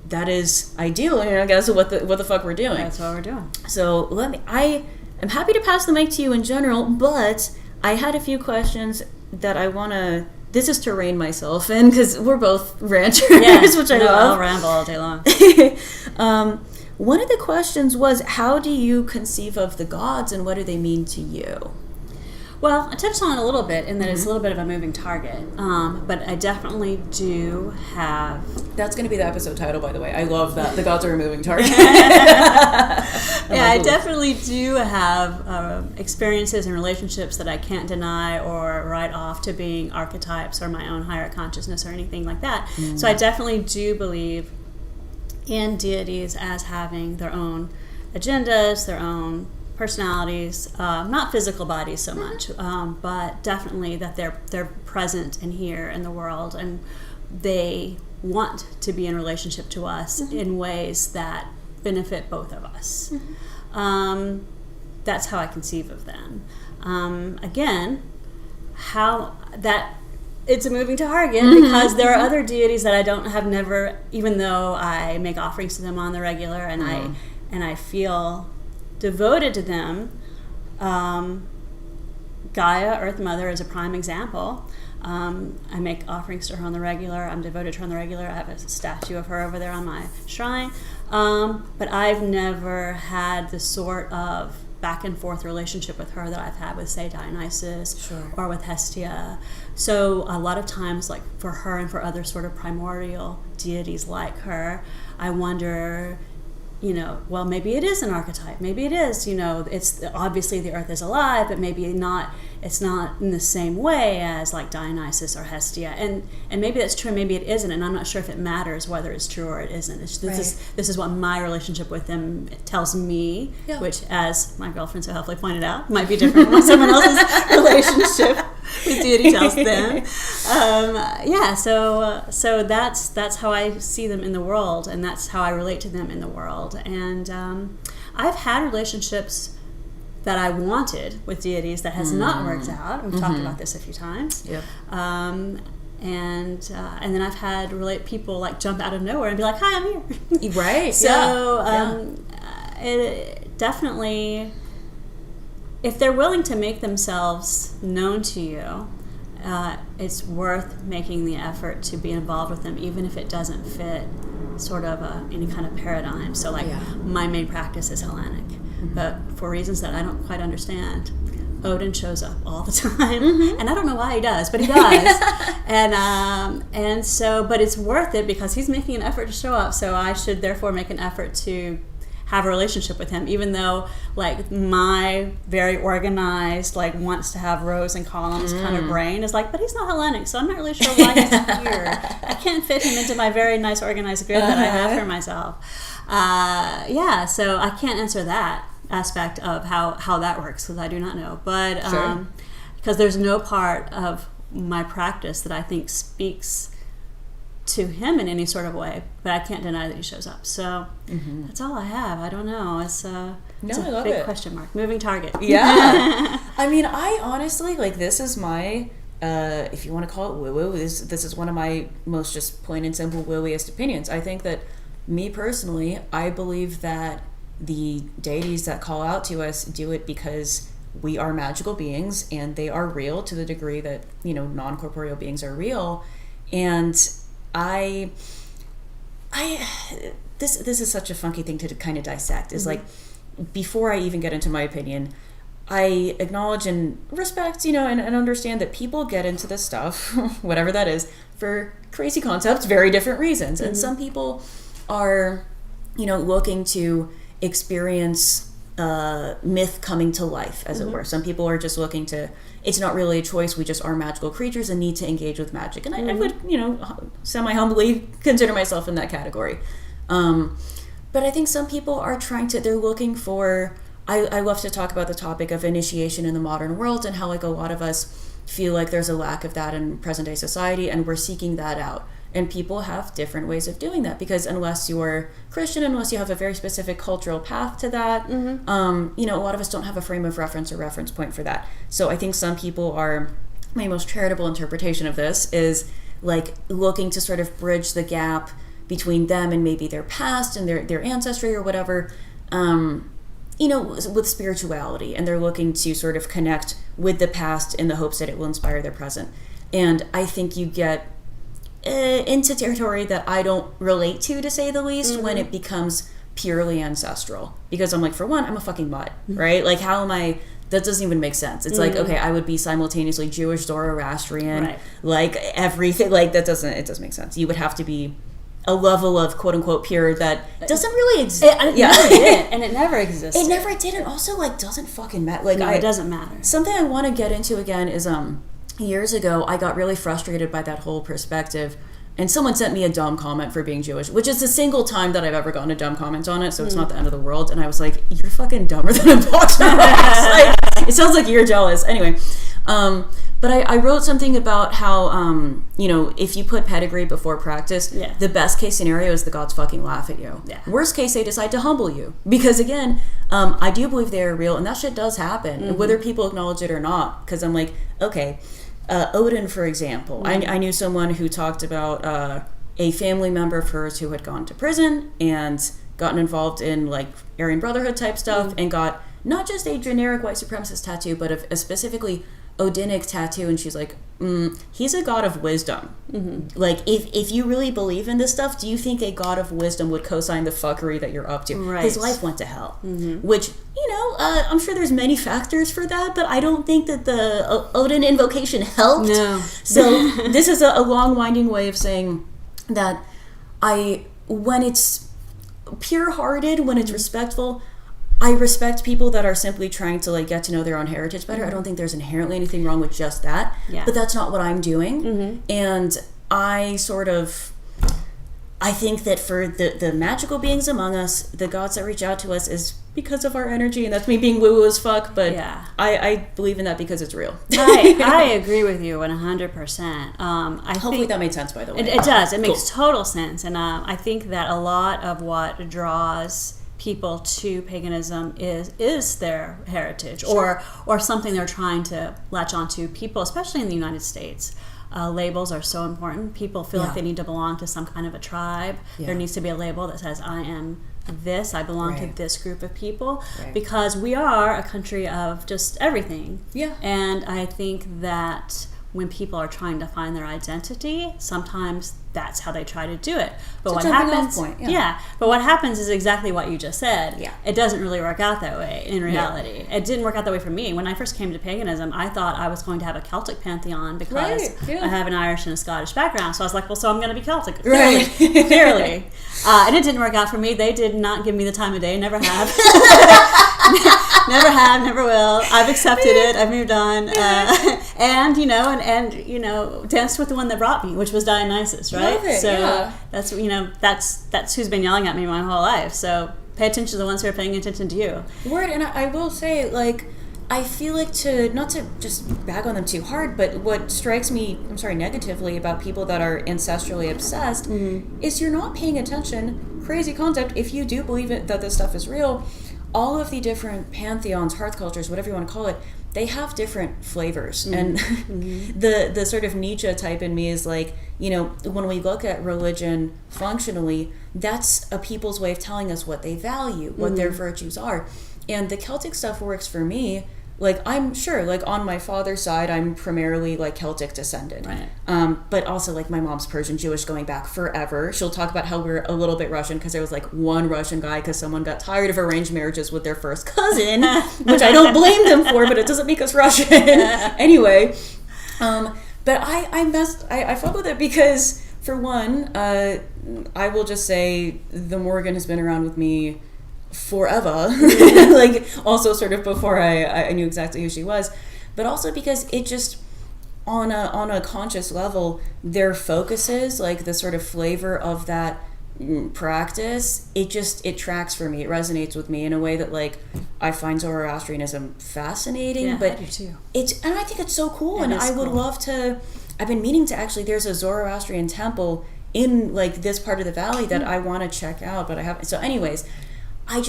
that is ideal, I guess, what the fuck we're doing. That's what we're doing. So I am happy to pass the mic to you in general, but I had a few questions that I want to, this is to rein myself in, because we're both ranchers, which I love. I'll ramble all day long. One of the questions was, how do you conceive of the gods and what do they mean to you? Well, I touched on it a little bit in that it's a little bit of a moving target, but I definitely do have... That's going to be the episode title, by the way. I love that. The gods are a moving target. I definitely do have experiences and relationships that I can't deny or write off to being archetypes or my own higher consciousness or anything like that. So I definitely do believe in deities as having their own agendas, their own personalities, not physical bodies so much, but definitely that they're present and here in the world, and they want to be in relationship to us in ways that benefit both of us. That's how I conceive of them. Again, how that it's a moving target because there are other deities that I have never, even though I make offerings to them on the regular and I feel devoted to them. Gaia, Earth Mother, is a prime example. I make offerings to her on the regular. I'm devoted to her on the regular. I have a statue of her over there on my shrine. But I've never had the sort of back and forth relationship with her that I've had with, say, Dionysus or with Hestia. So a lot of times, like for her and for other sort of primordial deities like her, I wonder, well, maybe it is an archetype. Maybe it is, it's obviously the earth is alive, but maybe it's not in the same way as like Dionysus or Hestia. And maybe that's true, maybe it isn't. And I'm not sure if it matters whether it's true or it isn't. This is what my relationship with them tells me, which, as my girlfriend so helpfully pointed out, might be different from someone else's relationship with deity tells them. So that's how I see them in the world, and that's how I relate to them in the world. And I've had relationships that I wanted with deities that has not worked out. We've talked about this a few times. Yep. And then I've had people like jump out of nowhere and be like, "Hi, I'm here." Right. So it definitely, if they're willing to make themselves known to you, it's worth making the effort to be involved with them, even if it doesn't fit sort of any kind of paradigm. So my main practice is Hellenic, but for reasons that I don't quite understand, Odin shows up all the time, and I don't know why he does, but he does. and so, but it's worth it because he's making an effort to show up, so I should therefore make an effort to have a relationship with him, even though like my very organized, like wants to have rows and columns kind of brain is like, but he's not Hellenic, so I'm not really sure why he's here. I can't fit him into my very nice organized grid that I have for myself. So I can't answer that aspect of how that works because I do not know. But because there's no part of my practice that I think speaks to him in any sort of way, but I can't deny that he shows up. So that's all I have. I don't know. It's a big question mark. Moving target. Yeah. I mean, I honestly, like, this is my, if you want to call it woo-woo, this is one of my most just plain and simple woo-wooiest opinions. I think that, me personally, I believe that the deities that call out to us do it because we are magical beings and they are real to the degree that, non-corporeal beings are real. And this is such a funky thing to kind of dissect, is like, before I even get into my opinion, I acknowledge and respect, and understand that people get into this stuff, whatever that is, for crazy concepts, very different reasons. And some people are, looking to experience myth coming to life, as it were. Some people are just looking to, it's not really a choice, we just are magical creatures and need to engage with magic. And I would, semi-humbly consider myself in that category. But I think some people are they're looking for, I love to talk about the topic of initiation in the modern world and how like a lot of us feel like there's a lack of that in present day society, and we're seeking that out. And people have different ways of doing that, because unless you're Christian, unless you have a very specific cultural path to that, a lot of us don't have a frame of reference or reference point for that. So I think some people are, my most charitable interpretation of this is like looking to sort of bridge the gap between them and maybe their past and their ancestry or whatever, with spirituality. And they're looking to sort of connect with the past in the hopes that it will inspire their present. And I think you get into territory that I don't relate to say the least, when it becomes purely ancestral. Because I'm like, for one, I'm a fucking mutt, right? Like, how am I that doesn't even make sense. It's like, okay, I would be simultaneously Jewish, Zoroastrian, like everything. Like it doesn't make sense. You would have to be a level of quote unquote pure that doesn't really exist. It never did, and it never existed. It never did, and also like doesn't fucking matter. Like it doesn't matter. Something I want to get into again is years ago I got really frustrated by that whole perspective. And someone sent me a dumb comment for being Jewish, which is the single time that I've ever gotten a dumb comment on it, so it's not the end of the world. And I was like, you're fucking dumber than a box of rocks. Like, it sounds like you're jealous. Anyway, but I wrote something about how, if you put pedigree before practice, the best case scenario is the gods fucking laugh at you. Yeah. Worst case, they decide to humble you. Because again, I do believe they are real, and that shit does happen, whether people acknowledge it or not. Because I'm like, okay... Odin, for example. I knew someone who talked about a family member of hers who had gone to prison and gotten involved in like Aryan Brotherhood type stuff and got not just a generic white supremacist tattoo, but a specifically Odinic tattoo. And she's like, he's a god of wisdom. Like, if you really believe in this stuff, do you think a god of wisdom would co-sign the fuckery that you're up to? Right. His life went to hell. Which, I'm sure there's many factors for that, but I don't think that the Odin invocation helped. No. So this is a long, winding way of saying that when it's pure-hearted, when it's respectful, I respect people that are simply trying to like get to know their own heritage better. I don't think there's inherently anything wrong with just that. Yeah. But that's not what I'm doing. And I think that for the magical beings among us, the gods that reach out to us is because of our energy, and that's me being woo-woo as fuck, but I believe in that because it's real. I agree with you 100%. Hopefully that made sense, by the way. It does. It makes total sense. And I think that a lot of what draws people to paganism is their heritage, or something they're trying to latch onto. People, especially in the United States, labels are so important. People feel like they need to belong to some kind of a tribe. There needs to be a label that says, I am this, I belong to this group of people, because we are a country of just everything. And I think that when people are trying to find their identity, sometimes that's how they try to do it. But what happens? But what happens is exactly what you just said. It doesn't really work out that way in reality. It didn't work out that way for me. When I first came to paganism, I thought I was going to have a Celtic pantheon because I have an Irish and a Scottish background. So I was like, well, so I'm going to be Celtic. Clearly. And it didn't work out for me. They did not give me the time of day. Never have. Never have, never will. I've accepted it. I've moved on. And danced with the one that brought me, which was Dionysus, right? That's who's been yelling at me my whole life. So pay attention to the ones who are paying attention to you. Word, and I will say, like, I feel like not to just bag on them too hard, but what strikes me, negatively about people that are ancestrally obsessed is you're not paying attention. Crazy concept. If you do believe that this stuff is real, all of the different pantheons, hearth cultures, whatever you want to call it, they have different flavors. And the sort of Nietzsche type in me is like, when we look at religion functionally, that's a people's way of telling us what they value, what their virtues are. And the Celtic stuff works for me. Like, I'm sure, like, on my father's side, I'm primarily, like, Celtic descended. Right. But also, like, my mom's Persian Jewish going back forever. She'll talk about how we're a little bit Russian because there was, like, one Russian guy because someone got tired of arranged marriages with their first cousin, which I don't blame them for, but it doesn't make us Russian. Anyway, but I fuck with it because, for one, I will just say the Morgan has been around with me forever. Like, also sort of before I knew exactly who she was, but also because it just on a conscious level, their focuses, like the sort of flavor of that practice, it tracks for me. It resonates with me in a way that, like, I find Zoroastrianism fascinating, but I do too. And I think it's so cool, and I would love to. I've been meaning to actually. There's a Zoroastrian temple in, like, this part of the valley that I want to check out, but I haven't. So, anyways. I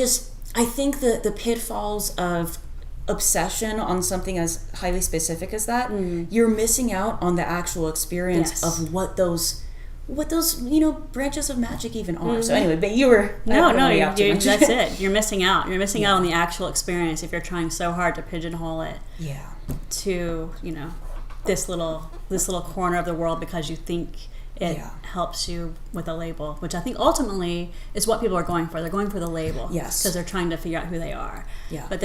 think the pitfalls of obsession on something as highly specific as that, you're missing out on the actual experience of what those branches of magic even are. So anyway, but you were that's it. You're missing out. You're missing out on the actual experience if you're trying so hard to pigeonhole it. To this little corner of the world because you think it helps you with a label, which I think ultimately is what people are going for. They're going for the label. Yes. Because they're trying to figure out who they are. Yeah. But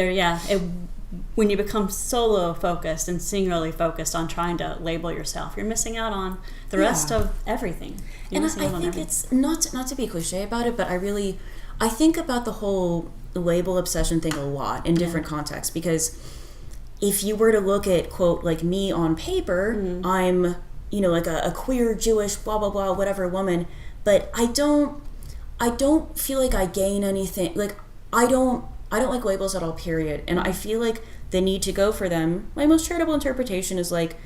when you become solo focused and singularly focused on trying to label yourself, you're missing out on the rest of everything. And I think it's not to be cliche about it, but I think about the whole label obsession thing a lot in different contexts, because if you were to look at, quote, like me on paper, I'm, like a queer Jewish blah blah blah whatever woman, but I don't feel like I gain anything. Like I don't like labels at all, period. And I feel like the need to go for them, my most charitable interpretation is like,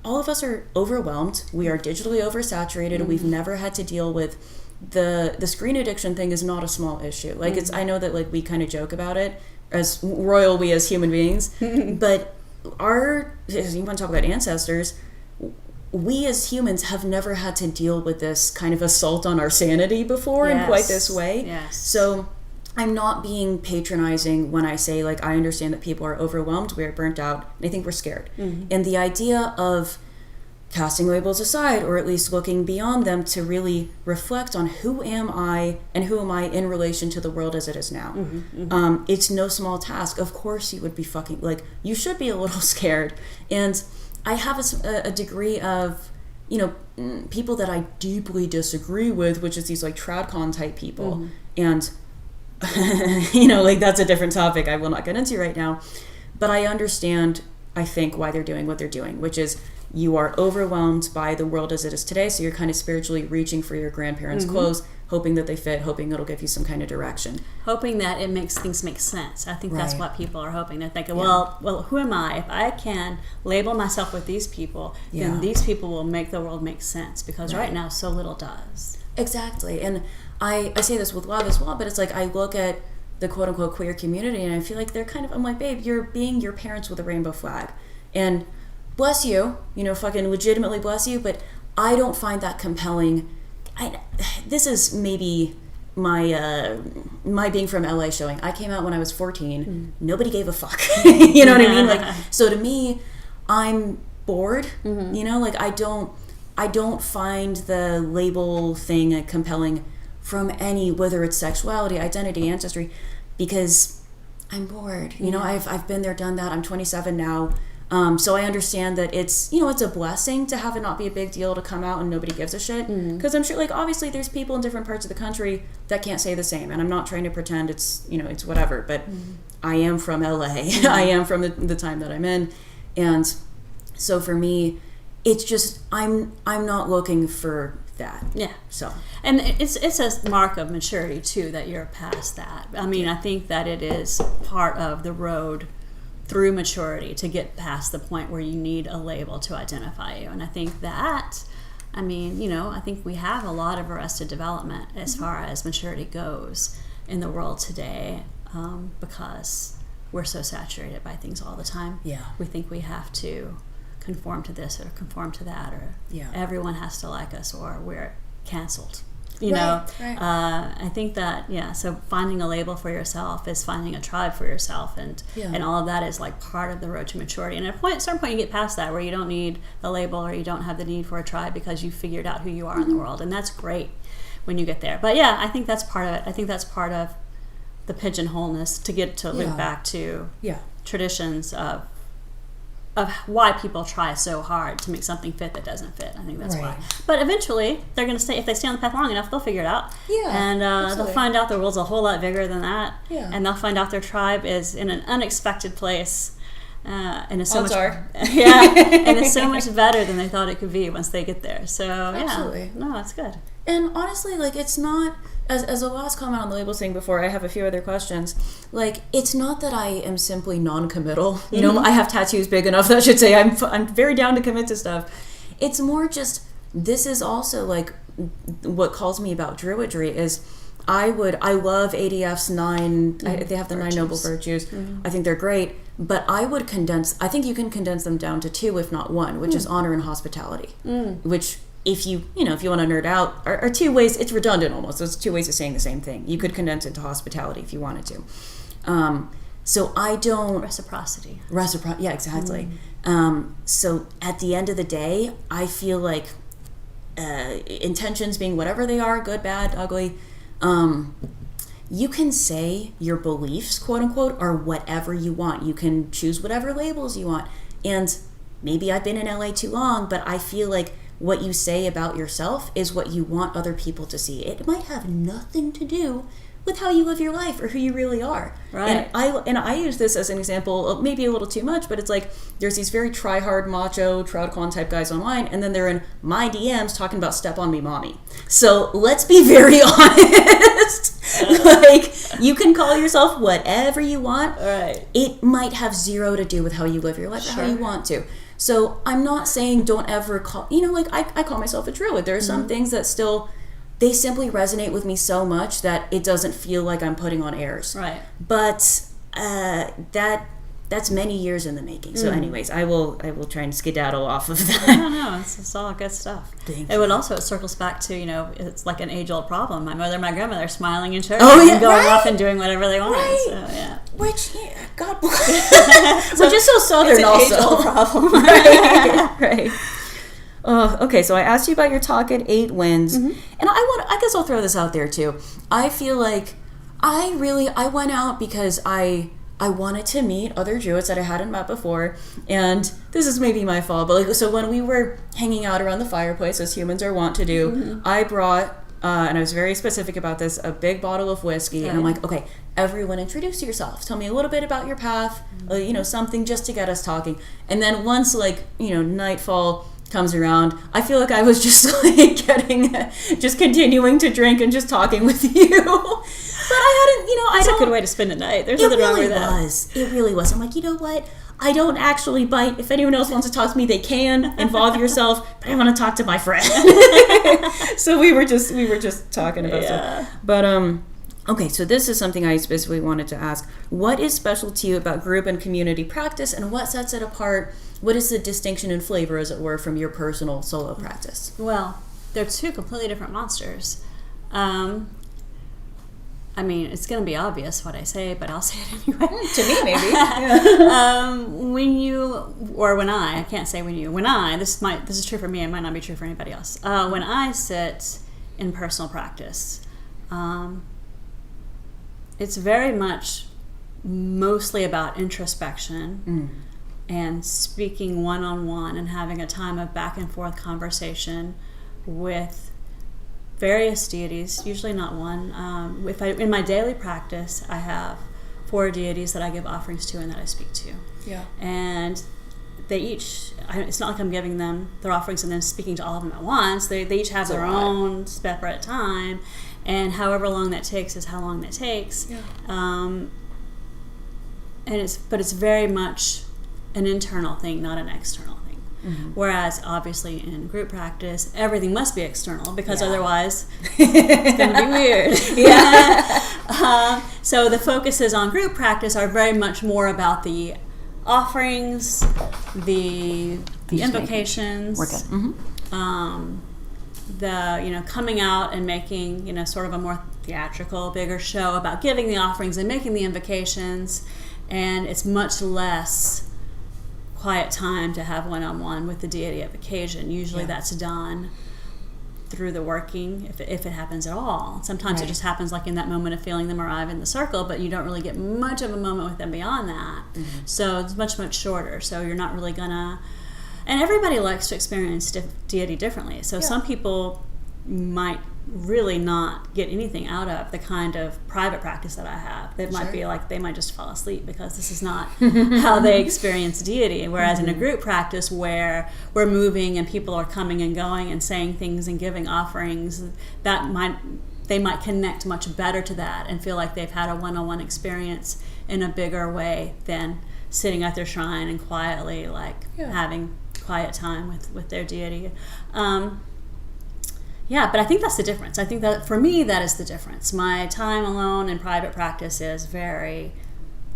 all of us are overwhelmed. We are digitally oversaturated. We've never had to deal with the screen addiction thing is not a small issue. Like I know that like we kind of joke about it as royal, we as human beings, but you want to talk about ancestors, we as humans have never had to deal with this kind of assault on our sanity before in quite this way. Yes. So I'm not being patronizing when I say, like, I understand that people are overwhelmed, we're burnt out, and I think we're scared. And the idea of casting labels aside, or at least looking beyond them to really reflect on who am I and who am I in relation to the world as it is now. It's no small task. Of course you would be you should be a little scared. And I have a degree of, people that I deeply disagree with, which is these like tradcon type people. And, that's a different topic I will not get into right now. But I understand, I think, why they're doing what they're doing, which is you are overwhelmed by the world as it is today, so you're kind of spiritually reaching for your grandparents' clothes, hoping that they fit, hoping it'll give you some kind of direction. Hoping that it makes things make sense. I think that's what people are hoping. They're thinking, well, who am I? If I can label myself with these people, then these people will make the world make sense, because right now so little does. Exactly. And I say this with love as well, but it's like I look at the quote-unquote queer community and I feel like they're I'm like, babe, you're being your parents with a rainbow flag. And bless you, fucking legitimately bless you, but I don't find that compelling. This is maybe my being from LA showing. I came out when I was 14. Nobody gave a fuck. You know what I mean? Like, so to me, I'm bored. I don't find the label thing compelling from any, whether it's sexuality, identity, ancestry, because I'm bored. I've been there, done that. I'm 27 now. So I understand that it's a blessing to have it not be a big deal to come out and nobody gives a shit. Because I'm sure, like, obviously there's people in different parts of the country that can't say the same. And I'm not trying to pretend it's whatever, but I am from LA. I am from the time that I'm in. And so for me, it's just, I'm not looking for that. Yeah. So. And it's a mark of maturity too, that you're past that. I mean, I think that it is part of the road through maturity to get past the point where you need a label to identify you. And I think that, I think we have a lot of arrested development as far as maturity goes in the world today, because we're so saturated by things all the time. Yeah. We think we have to conform to this or conform to that, or everyone has to like us or we're canceled. Right. I think that, so finding a label for yourself is finding a tribe for yourself, and all of that is like part of the road to maturity. And at a certain point you get past that, where you don't need a label or you don't have the need for a tribe, because you figured out who you are in the world, and that's great when you get there. But I think that's part of it. I think that's part of the pigeonholeness, to get to loop back to traditions of why people try so hard to make something fit that doesn't fit. I think that's why. But eventually, they're going to stay. If they stay on the path long enough, they'll figure it out. And they'll find out the world's a whole lot bigger than that. And they'll find out their tribe is in an unexpected place. And it's so much, and it's so much better than they thought it could be once they get there. So absolutely. No, it's good. And honestly, like, it's not, as a last comment on the labels thing before I have a few other questions, like, it's not that I am simply non-committal. I have tattoos big enough that I should say I'm very down to commit to stuff. It's more just, this is also like what calls me about Druidry is I love ADF's 9, they have the 9 noble virtues. I think they're great, but I think you can condense them down to 2, if not 1, which is honor and hospitality, which, if you want to nerd out, are 2 ways. It's redundant almost. There's 2 ways of saying the same thing. You could condense it to hospitality if you wanted to. So I don't... Reciprocity. Yeah. Yeah, exactly. So at the end of the day, I feel like intentions being whatever they are, good, bad, ugly, you can say your beliefs, quote unquote, are whatever you want. You can choose whatever labels you want. And maybe I've been in LA too long, but I feel like what you say about yourself is what you want other people to see. It might have nothing to do with how you live your life or who you really are. Right. And I use this as an example, maybe a little too much, but it's like there's these very try-hard, macho, TroutCon type guys online, and then they're in my DMs talking about step on me mommy. So let's be very honest. Like, you can call yourself whatever you want. Right. It might have zero to do with how you live your life or how you want to. So I'm not saying don't ever call, like I call myself a druid. There are some things that still, they simply resonate with me so much that it doesn't feel like I'm putting on airs. Right. But that's many years in the making. So anyways, I will try and skedaddle off of that. No, it's all good stuff. Thank it you. would also, it circles back to, it's like an age-old problem. My mother and my grandmother are smiling in church and going off and doing whatever they want. Right. So, yeah. Which, God bless. Which is so Southern it's an also. age-old problem. Right. Okay, so I asked you about your talk at 8 Winds, and I guess I'll throw this out there too. I feel like I went out because I wanted to meet other Druids that I hadn't met before, and this is maybe my fault, but so when we were hanging out around the fireplace, as humans are wont to do, I brought, and I was very specific about this, a big bottle of whiskey, and I'm like, okay, everyone introduce yourself. Tell me a little bit about your path, something just to get us talking. And then once, nightfall comes around, I feel like I was just just continuing to drink and just talking with you. But I hadn't, It's a good way to spend a night. There's nothing wrong with that. It really was. I'm like, you know what? I don't actually bite. If anyone else wants to talk to me, they can. Involve yourself. But I want to talk to my friend. So we were just talking about stuff. But okay, so this is something I specifically wanted to ask. What is special to you about group and community practice, and what sets it apart? What is the distinction and flavor, as it were, from your personal solo practice? Well, they're two completely different monsters. It's going to be obvious what I say, but I'll say it anyway. To me, maybe. I can't say this is true for me, it might not be true for anybody else. When I sit in personal practice, it's very much mostly about introspection and speaking one-on-one and having a time of back and forth conversation with various deities, usually not one. In my daily practice, I have 4 deities that I give offerings to and that I speak to. Yeah. And it's not like I'm giving them their offerings and then speaking to all of them at once. They each have their own separate time, and however long that takes is how long that takes. Yeah. But it's very much an internal thing, not an external thing. Mm-hmm. Whereas obviously in group practice, everything must be external because otherwise it's going to be weird. Yeah. So the focuses on group practice are very much more about the offerings, the invocations, the coming out and making sort of a more theatrical, bigger show about giving the offerings and making the invocations, and it's much less quiet time to have one-on-one with the deity of occasion. Usually that's done through the working, if it happens at all. Sometimes it just happens like in that moment of feeling them arrive in the circle, but you don't really get much of a moment with them beyond that. Mm-hmm. So it's much, much shorter. So you're not really gonna... And everybody likes to experience deity differently. So some people might really not get anything out of the kind of private practice that I have. They might be like, they might just fall asleep because this is not how they experience deity. Whereas in a group practice where we're moving and people are coming and going and saying things and giving offerings, they might connect much better to that and feel like they've had a one-on-one experience in a bigger way than sitting at their shrine and quietly having quiet time with their deity. But I think that's the difference. I think that for me, that is the difference. My time alone in private practice is very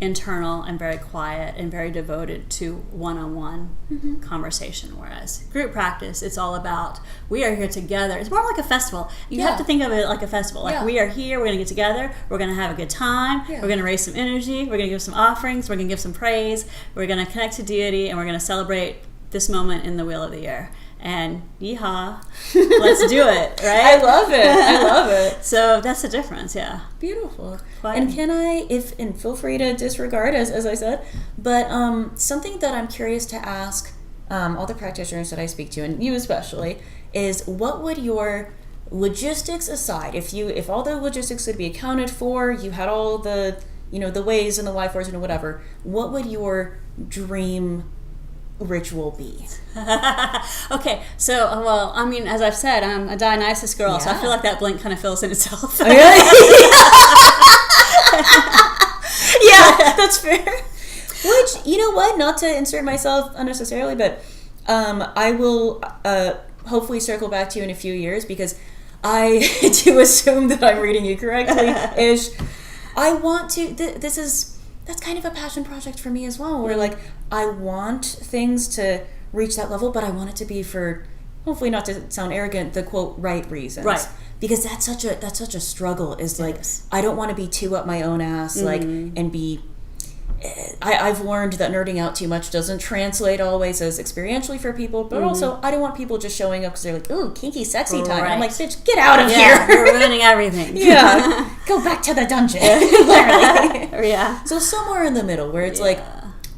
internal and very quiet and very devoted to one-on-one conversation. Whereas group practice, it's all about, we are here together. It's more like a festival. You have to think of it like a festival. Like we are here, we're going to get together, we're going to have a good time, we're going to raise some energy, we're going to give some offerings, we're going to give some praise, we're going to connect to deity, and we're going to celebrate this moment in the wheel of the year. and yeehaw, let's do it, right? I love it. So that's the difference, yeah. Beautiful. Quite. And can I, and feel free to disregard, as I said, but something that I'm curious to ask all the practitioners that I speak to, and you especially, is what would your logistics aside, if all the logistics could be accounted for, you had all the, the ways and the why fors and whatever, what would your dream ritual be? Okay, so well, I mean, as I've said, I'm a Dionysus girl, so I feel like that blank kind of fills in itself. Yeah, that's fair. Which, you know what, not to insert myself unnecessarily, but I will hopefully circle back to you in a few years, because I do assume that I'm reading you correctly-ish. I want to, that's kind of a passion project for me as well, where like I want things to reach that level, but I want it to be for, hopefully not to sound arrogant, the quote right reasons. Right. Because that's such a struggle, is like I don't want to be too up my own ass, like, and be I've learned that nerding out too much doesn't translate always as experientially for people, but also I don't want people just showing up because they're like, ooh, kinky sexy time. Right. I'm like, bitch, get out of here. You're ruining everything. Yeah. Go back to the dungeon. Literally. Yeah. So somewhere in the middle where it's like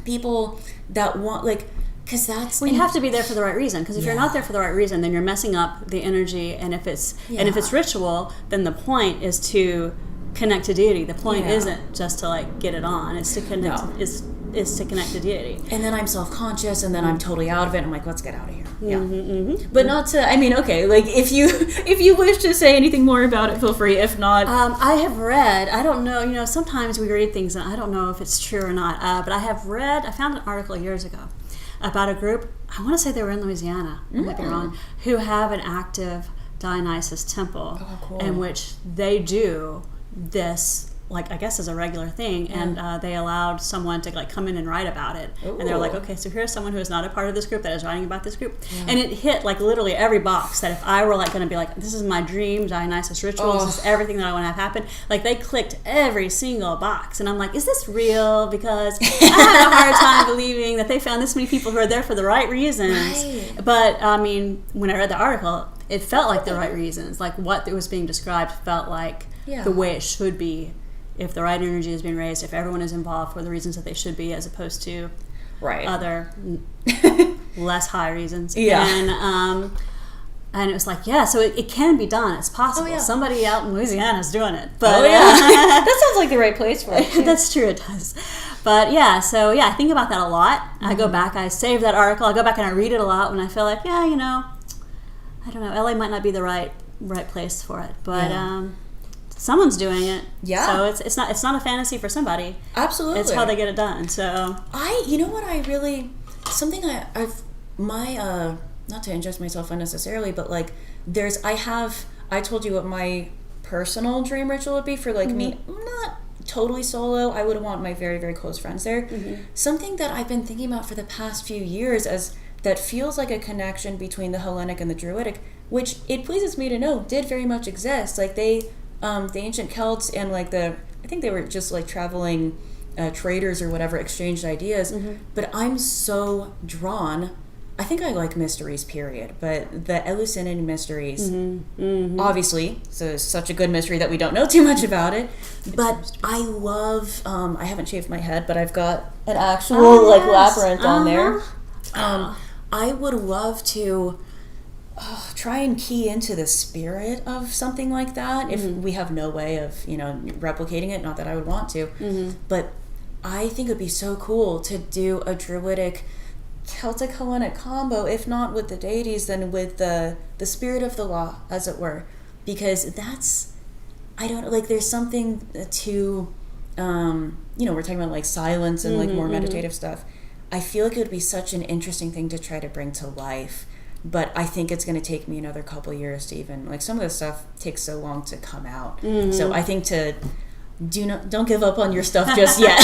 people that want, like, because that's... Well, you have to be there for the right reason, because if you're not there for the right reason, then you're messing up the energy, and if it's ritual, then the point is to connect to deity. The point isn't just to like get it on. It's to connect. Is to connect to deity. And then I'm self-conscious, and then I'm totally out of it. I'm like, let's get out of here. Yeah. But not to. I mean, okay. Like if you wish to say anything more about it, feel free. If not, I have read. I don't know. You know, sometimes we read things, and I don't know if it's true or not. But I have read. I found an article years ago about a group. I want to say they were in Louisiana. I might be wrong. Who have an active Dionysus temple, in which they do this, like, I guess as a regular thing, and they allowed someone to like come in and write about it. Ooh. And they're like, okay, so here's someone who is not a part of this group that is writing about this group. And it hit like literally every box that if I were like going to be like, this is my dream Dionysus ritual, this is everything that I want to have happen, like they clicked every single box. And I'm like, is this real? Because I have a hard time believing that they found this many people who are there for the right reasons. But I mean, when I read the article, it felt like the right reasons. Like what was being described felt like the way it should be, if the right energy is being raised, if everyone is involved for the reasons that they should be, as opposed to other less high reasons. And it was like, so it can be done. It's possible. Somebody out in Louisiana is doing it. But that sounds like the right place for it. That's true, it does. But I think about that a lot. I go back, I save that article, I go back and I read it a lot when I feel like, I don't know, LA might not be the right place for it, but someone's doing it. So it's not a fantasy for somebody. Absolutely. It's how they get it done. So not to ingest myself unnecessarily, but like I told you what my personal dream ritual would be for like me, not totally solo. I would want my very, very close friends there. Something that I've been thinking about for the past few years that feels like a connection between the Hellenic and the Druidic, which it pleases me to know did very much exist. Like the ancient Celts and like I think they were just like traveling traders or whatever, exchanged ideas. But I'm so drawn. I think I like mysteries, period. But the Eleusinian mysteries, obviously, so it's such a good mystery that we don't know too much about it. But I love, I haven't shaved my head, but I've got an actual labyrinth on there. I would love to try and key into the spirit of something like that if we have no way of replicating it. Not that I would want to, but I think it would be so cool to do a druidic Celtic Hellenic combo, if not with the deities, then with the spirit of the law, as it were, because that's, I don't like, there's something to we're talking about like silence and like more meditative stuff. I feel like it would be such an interesting thing to try to bring to life. But I think it's going to take me another couple of years to even, like, some of this stuff takes so long to come out. So I think don't give up on your stuff just yet.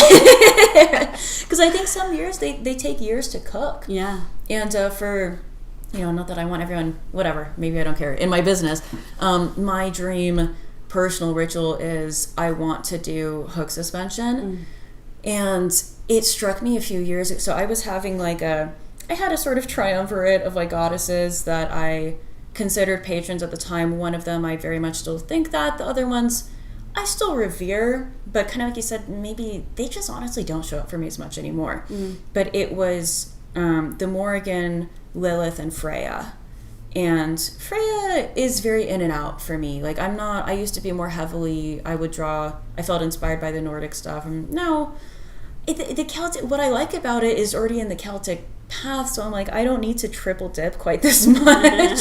Because I think some years, they take years to cook. Yeah. And for, not that I want everyone, whatever, maybe I don't care, in my business, my dream personal ritual is I want to do hook suspension. And it struck me a few years ago. So I was having like I had a sort of triumvirate of like goddesses that I considered patrons at the time. One of them I very much still think that. The other ones I still revere, but kind of like you said, maybe they just honestly don't show up for me as much anymore. But it was the Morrigan, Lilith, and Freya. And Freya is very in and out for me. Like, I used to be more heavily, I felt inspired by the Nordic stuff. The Celtic, what I like about it is already in the Celtic path, so I'm like, I don't need to triple dip quite this much.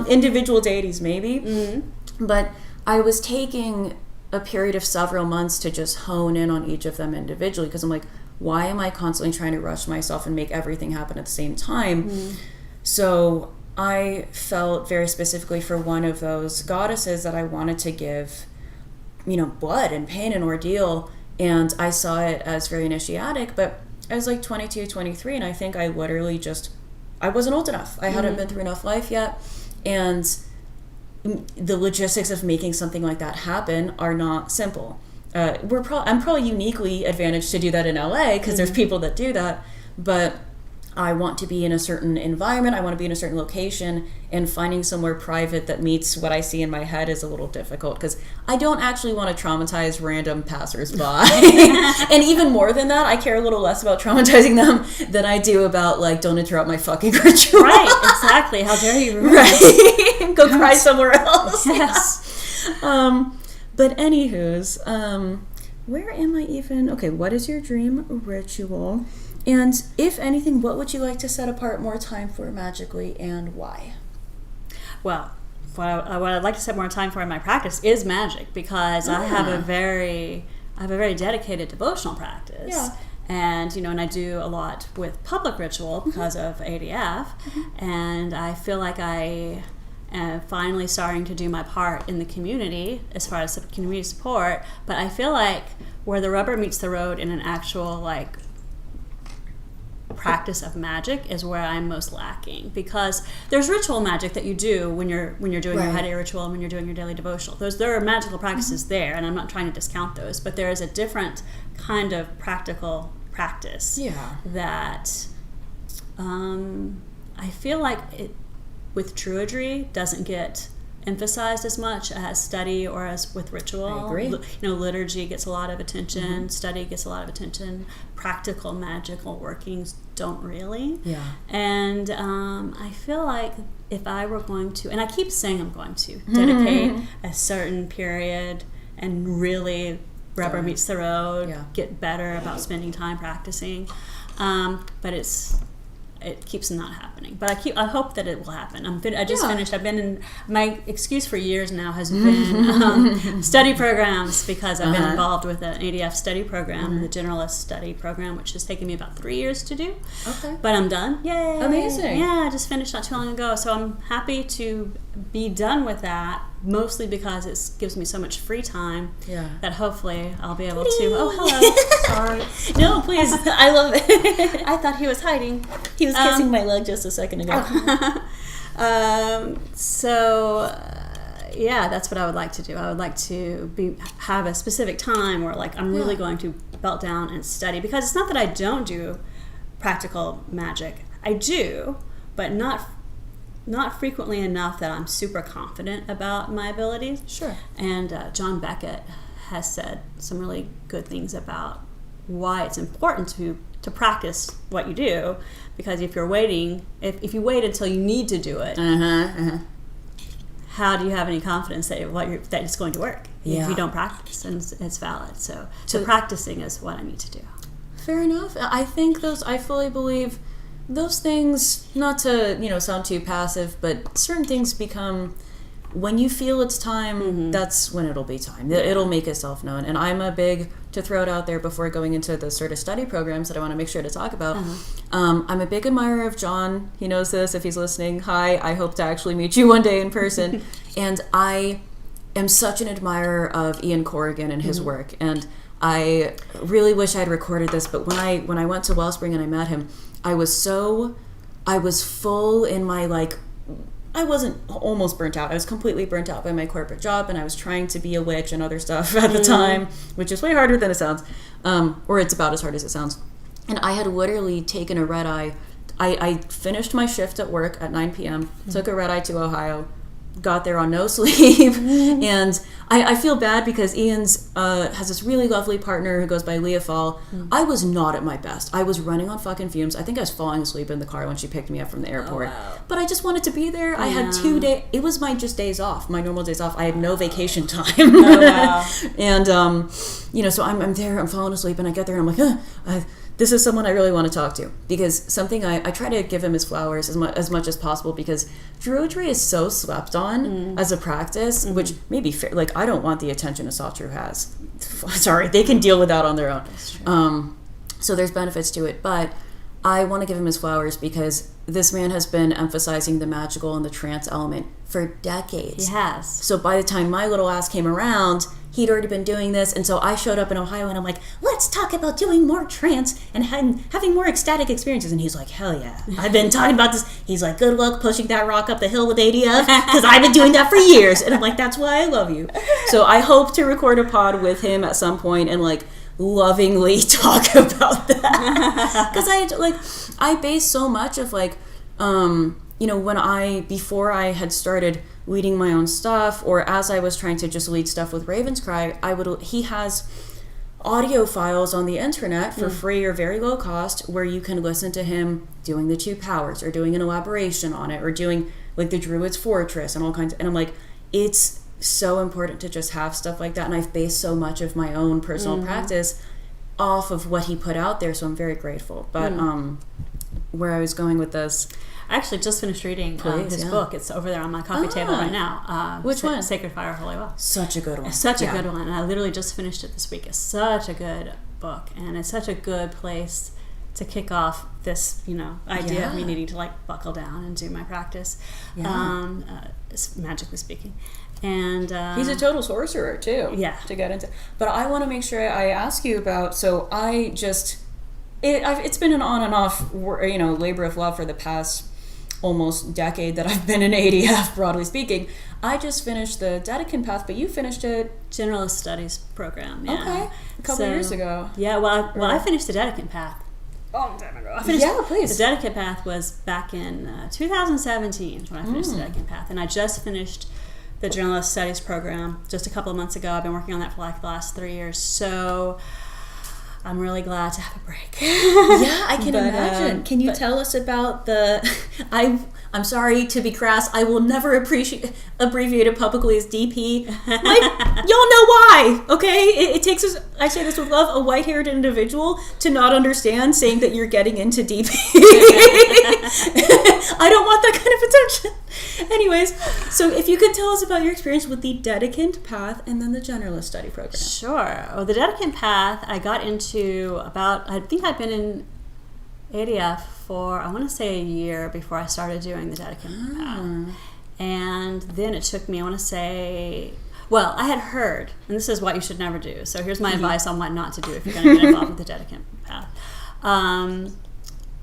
Individual deities, maybe. But I was taking a period of several months to just hone in on each of them individually, because I'm like, why am I constantly trying to rush myself and make everything happen at the same time? So I felt very specifically for one of those goddesses that I wanted to give, blood and pain and ordeal, and I saw it as very initiatic, but I was like 22, 23, and I think I literally I wasn't old enough. I hadn't been through enough life yet, and the logistics of making something like that happen are not simple. I'm probably uniquely advantaged to do that in LA because there's people that do that, but I want to be in a certain environment, I want to be in a certain location, and finding somewhere private that meets what I see in my head is a little difficult because I don't actually want to traumatize random passersby. And even more than that, I care a little less about traumatizing them than I do about, like, don't interrupt my fucking ritual. Right, exactly. How dare you? Right. Go cry somewhere else. Yes. But anywho's, where am I even? Okay, what is your dream ritual? And if anything, what would you like to set apart more time for magically, and why? Well, what I'd like to set more time for in my practice is magic, because I have a very dedicated devotional practice. Yeah. And, and I do a lot with public ritual because of ADF. And I feel like I am finally starting to do my part in the community as far as community support. But I feel like where the rubber meets the road in an actual, like, practice of magic is where I'm most lacking, because there's ritual magic that you do when you're doing your Hade ritual and when you're doing your daily devotional. There are magical practices there, and I'm not trying to discount those, but there is a different kind of practical practice that I feel like it with Druidry doesn't get emphasized as much as study or as with ritual. I agree. Liturgy gets a lot of attention, study gets a lot of attention, practical magical workings don't really. Yeah. And I feel like if I were going to, and I keep saying I'm going to, dedicate a certain period and really rubber meets the road, get better about spending time practicing, but it keeps not happening, but I hope that it will happen. I just finished. I've been in, my excuse for years now has been study programs, because I've been involved with an ADF study program, the generalist study program, which has taken me about 3 years to do. Okay. But I'm done. Yay. Amazing. Yeah, I just finished not too long ago. So I'm happy to be done with that, mostly because it gives me so much free time that hopefully I'll be able to. Oh, hello. Sorry. No, please. I love it. I thought he was hiding. He was kissing my leg just a second ago. That's what I would like to do. I would like to have a specific time where, like, I'm really going to belt down and study, because it's not that I don't do practical magic. I do, but not frequently enough that I'm super confident about my abilities. Sure. And John Beckett has said some really good things about why it's important to practice what you do, because if you wait until you need to do it, how do you have any confidence that it's going to work if you don't practice? And it's valid. So practicing is what I need to do. Fair enough. I fully believe those things, not to sound too passive, but certain things become, when you feel it's time, that's when it'll be time. It'll make itself known. And I'm a big, to throw it out there before going into the sort of study programs that I want to make sure to talk about, I'm a big admirer of John. He knows this if he's listening. Hi, I hope to actually meet you one day in person. And I am such an admirer of Ian Corrigan and his work. And I really wish I had recorded this, but when I went to Wellspring and I met him, I was full in my, like, I wasn't almost burnt out. I was completely burnt out by my corporate job, and I was trying to be a witch and other stuff at the time, which is way harder than it sounds, or it's about as hard as it sounds. And I had literally taken a red eye. I finished my shift at work at 9 p.m., took a red eye to Ohio, got there on no sleep, and I feel bad because Ian's has this really lovely partner who goes by Leah Fall. I was not at my best. I was running on fucking fumes. I think I was falling asleep in the car when she picked me up from the airport. But I just wanted to be there. I had 2 days. It was my just days off, my normal days off. I had no vacation time. And so I'm there. I'm falling asleep, and I get there, and I'm like, this is someone I really want to talk to, because something I try to give him his flowers as much as possible, because Druidry is so slept on as a practice, which may be fair. Like, I don't want the attention a soft druid has. Sorry, they can deal with that on their own. So there's benefits to it, but I want to give him his flowers because this man has been emphasizing the magical and the trance element for decades. He has. So by the time my little ass came around, he'd already been doing this, and so I showed up in Ohio, and I'm like, let's talk about doing more trance and having more ecstatic experiences. And he's like, hell yeah, I've been talking about this. He's like, good luck pushing that rock up the hill with ADF, because I've been doing that for years. And I'm like, that's why I love you. So I hope to record a pod with him at some point and like lovingly talk about that, because I base so much of like before I had started leading my own stuff, or as I was trying to just lead stuff with Raven's Cry, he has audio files on the internet for free or very low cost where you can listen to him doing the 2 powers or doing an elaboration on it or doing like the Druid's Fortress and all kinds and I'm like, it's so important to just have stuff like that, and I've based so much of my own personal practice off of what he put out there, so I'm very grateful. But where I was going with this, I actually just finished reading his book. It's over there on my coffee table right now. Which one? Sacred Fire, Holy Well. Such a good one. Such a good one. And I literally just finished it this week. It's such a good book, and it's such a good place to kick off this, idea of me needing to like buckle down and do my practice, magically speaking. And he's a total sorcerer too. Yeah. To get into, but I want to make sure I ask you about. So I just, it's been an on and off, labor of love for the past almost decade that I've been in ADF, broadly speaking. I just finished the Dedekind Path, but you finished a Generalist Studies program. Yeah. Okay, a couple years ago. Yeah, I finished the Dedekind Path a long time ago. Please. The Dedekind Path was back in 2017 when I finished the Dedekind Path, and I just finished the Generalist Studies program just a couple of months ago. I've been working on that for like the last 3 years, so I'm really glad to have a break. Yeah, I can imagine. Can you tell us about the... I'm sorry to be crass. I will never abbreviate it publicly as DP. Y'all know why, okay? It takes us, I say this with love, a white-haired individual to not understand saying that you're getting into DP. I don't want that kind of attention. Anyways, so if you could tell us about your experience with the Dedekind Path and then the Generalist Study program. Sure. Well, the Dedekind Path I got into I think I'd been in ADF for, I want to say, a year before I started doing the Dedekind Path. And then it took me, I want to say, well, I had heard, and this is what you should never do, so here's my advice on what not to do if you're going to get involved with the Dedekind Path.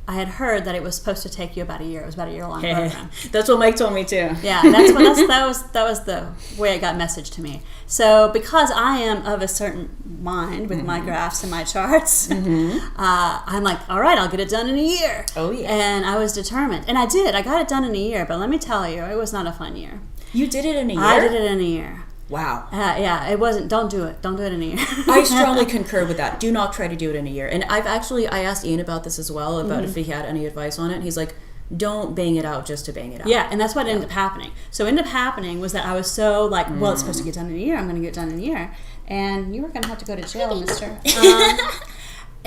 I had heard that it was supposed to take you about a year. It was about a year-long program. That's what Mike told me too. Yeah, that was the way it got messaged to me. So because I am of a certain mind with my graphs and my charts, I'm like, all right, I'll get it done in a year. Oh yeah. And I was determined, and I did. I got it done in a year. But let me tell you, it was not a fun year. You did it in a year? I did it in a year. Wow. Yeah, it wasn't. Don't do it. Don't do it in a year. I strongly concur with that. Do not try to do it in a year. And I asked Ian about this as well, about if he had any advice on it. And he's like, don't bang it out just to bang it out. Yeah, and that's what ended up happening. So ended up happening was that I was so like, well, it's supposed to get done in a year. I'm going to get it done in a year. And you were going to have to go to jail, mister.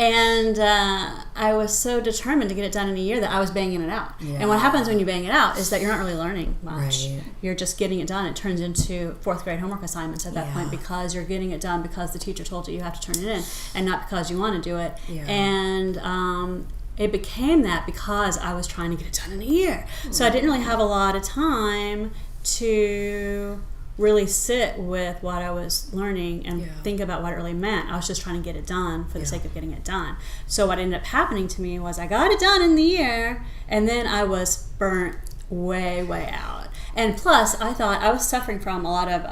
And I was so determined to get it done in a year that I was banging it out. Yeah. And what happens when you bang it out is that you're not really learning much. Right. You're just getting it done. It turns into 4th grade homework assignments at that point, because you're getting it done because the teacher told you have to turn it in, and not because you want to do it. Yeah. And it became that because I was trying to get it done in a year. So I didn't really have a lot of time to really sit with what I was learning and think about what it really meant. I was just trying to get it done for the sake of getting it done. So what ended up happening to me was I got it done in the year, and then I was burnt way, way out. And plus, I thought I was suffering from a lot of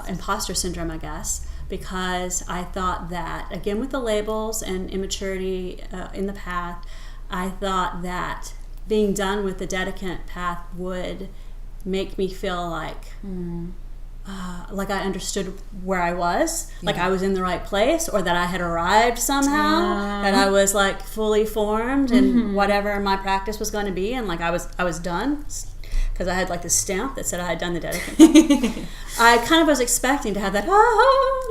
imposter syndrome, I guess, because I thought that, again, with the labels and immaturity in the path, I thought that being done with the Dedicant path would make me feel like I understood where I was, like I was in the right place, or that I had arrived somehow, that I was like fully formed in whatever my practice was going to be, and like I was done, because I had like this stamp that said I had done the Dedicant. I kind of was expecting to have that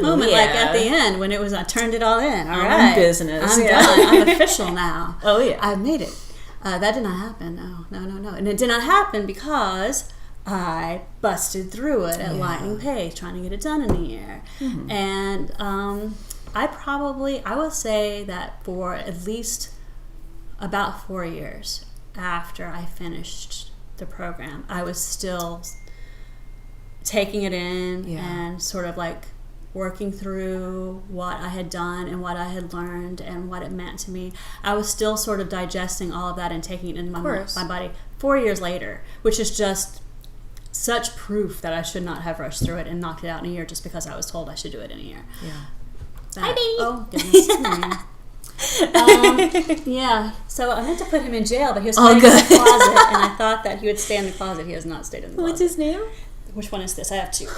moment like at the end when it was I turned it all in. All right, business. I'm done. I'm official now. Oh yeah, I've made it. That did not happen. No. And it did not happen because I busted through it at lightning pace, trying to get it done in a year. And I will say that for at least about 4 years after I finished the program, I was still taking it in and sort of like working through what I had done and what I had learned and what it meant to me. I was still sort of digesting all of that and taking it into my body 4 years later, which is just such proof that I should not have rushed through it and knocked it out in a year just because I was told I should do it in a year. Hi, baby. Oh, goodness. So I meant to put him in jail, but he was hiding in the closet, and I thought that he would stay in the closet. He has not stayed in the closet. What's his name? Which one is this? I have two.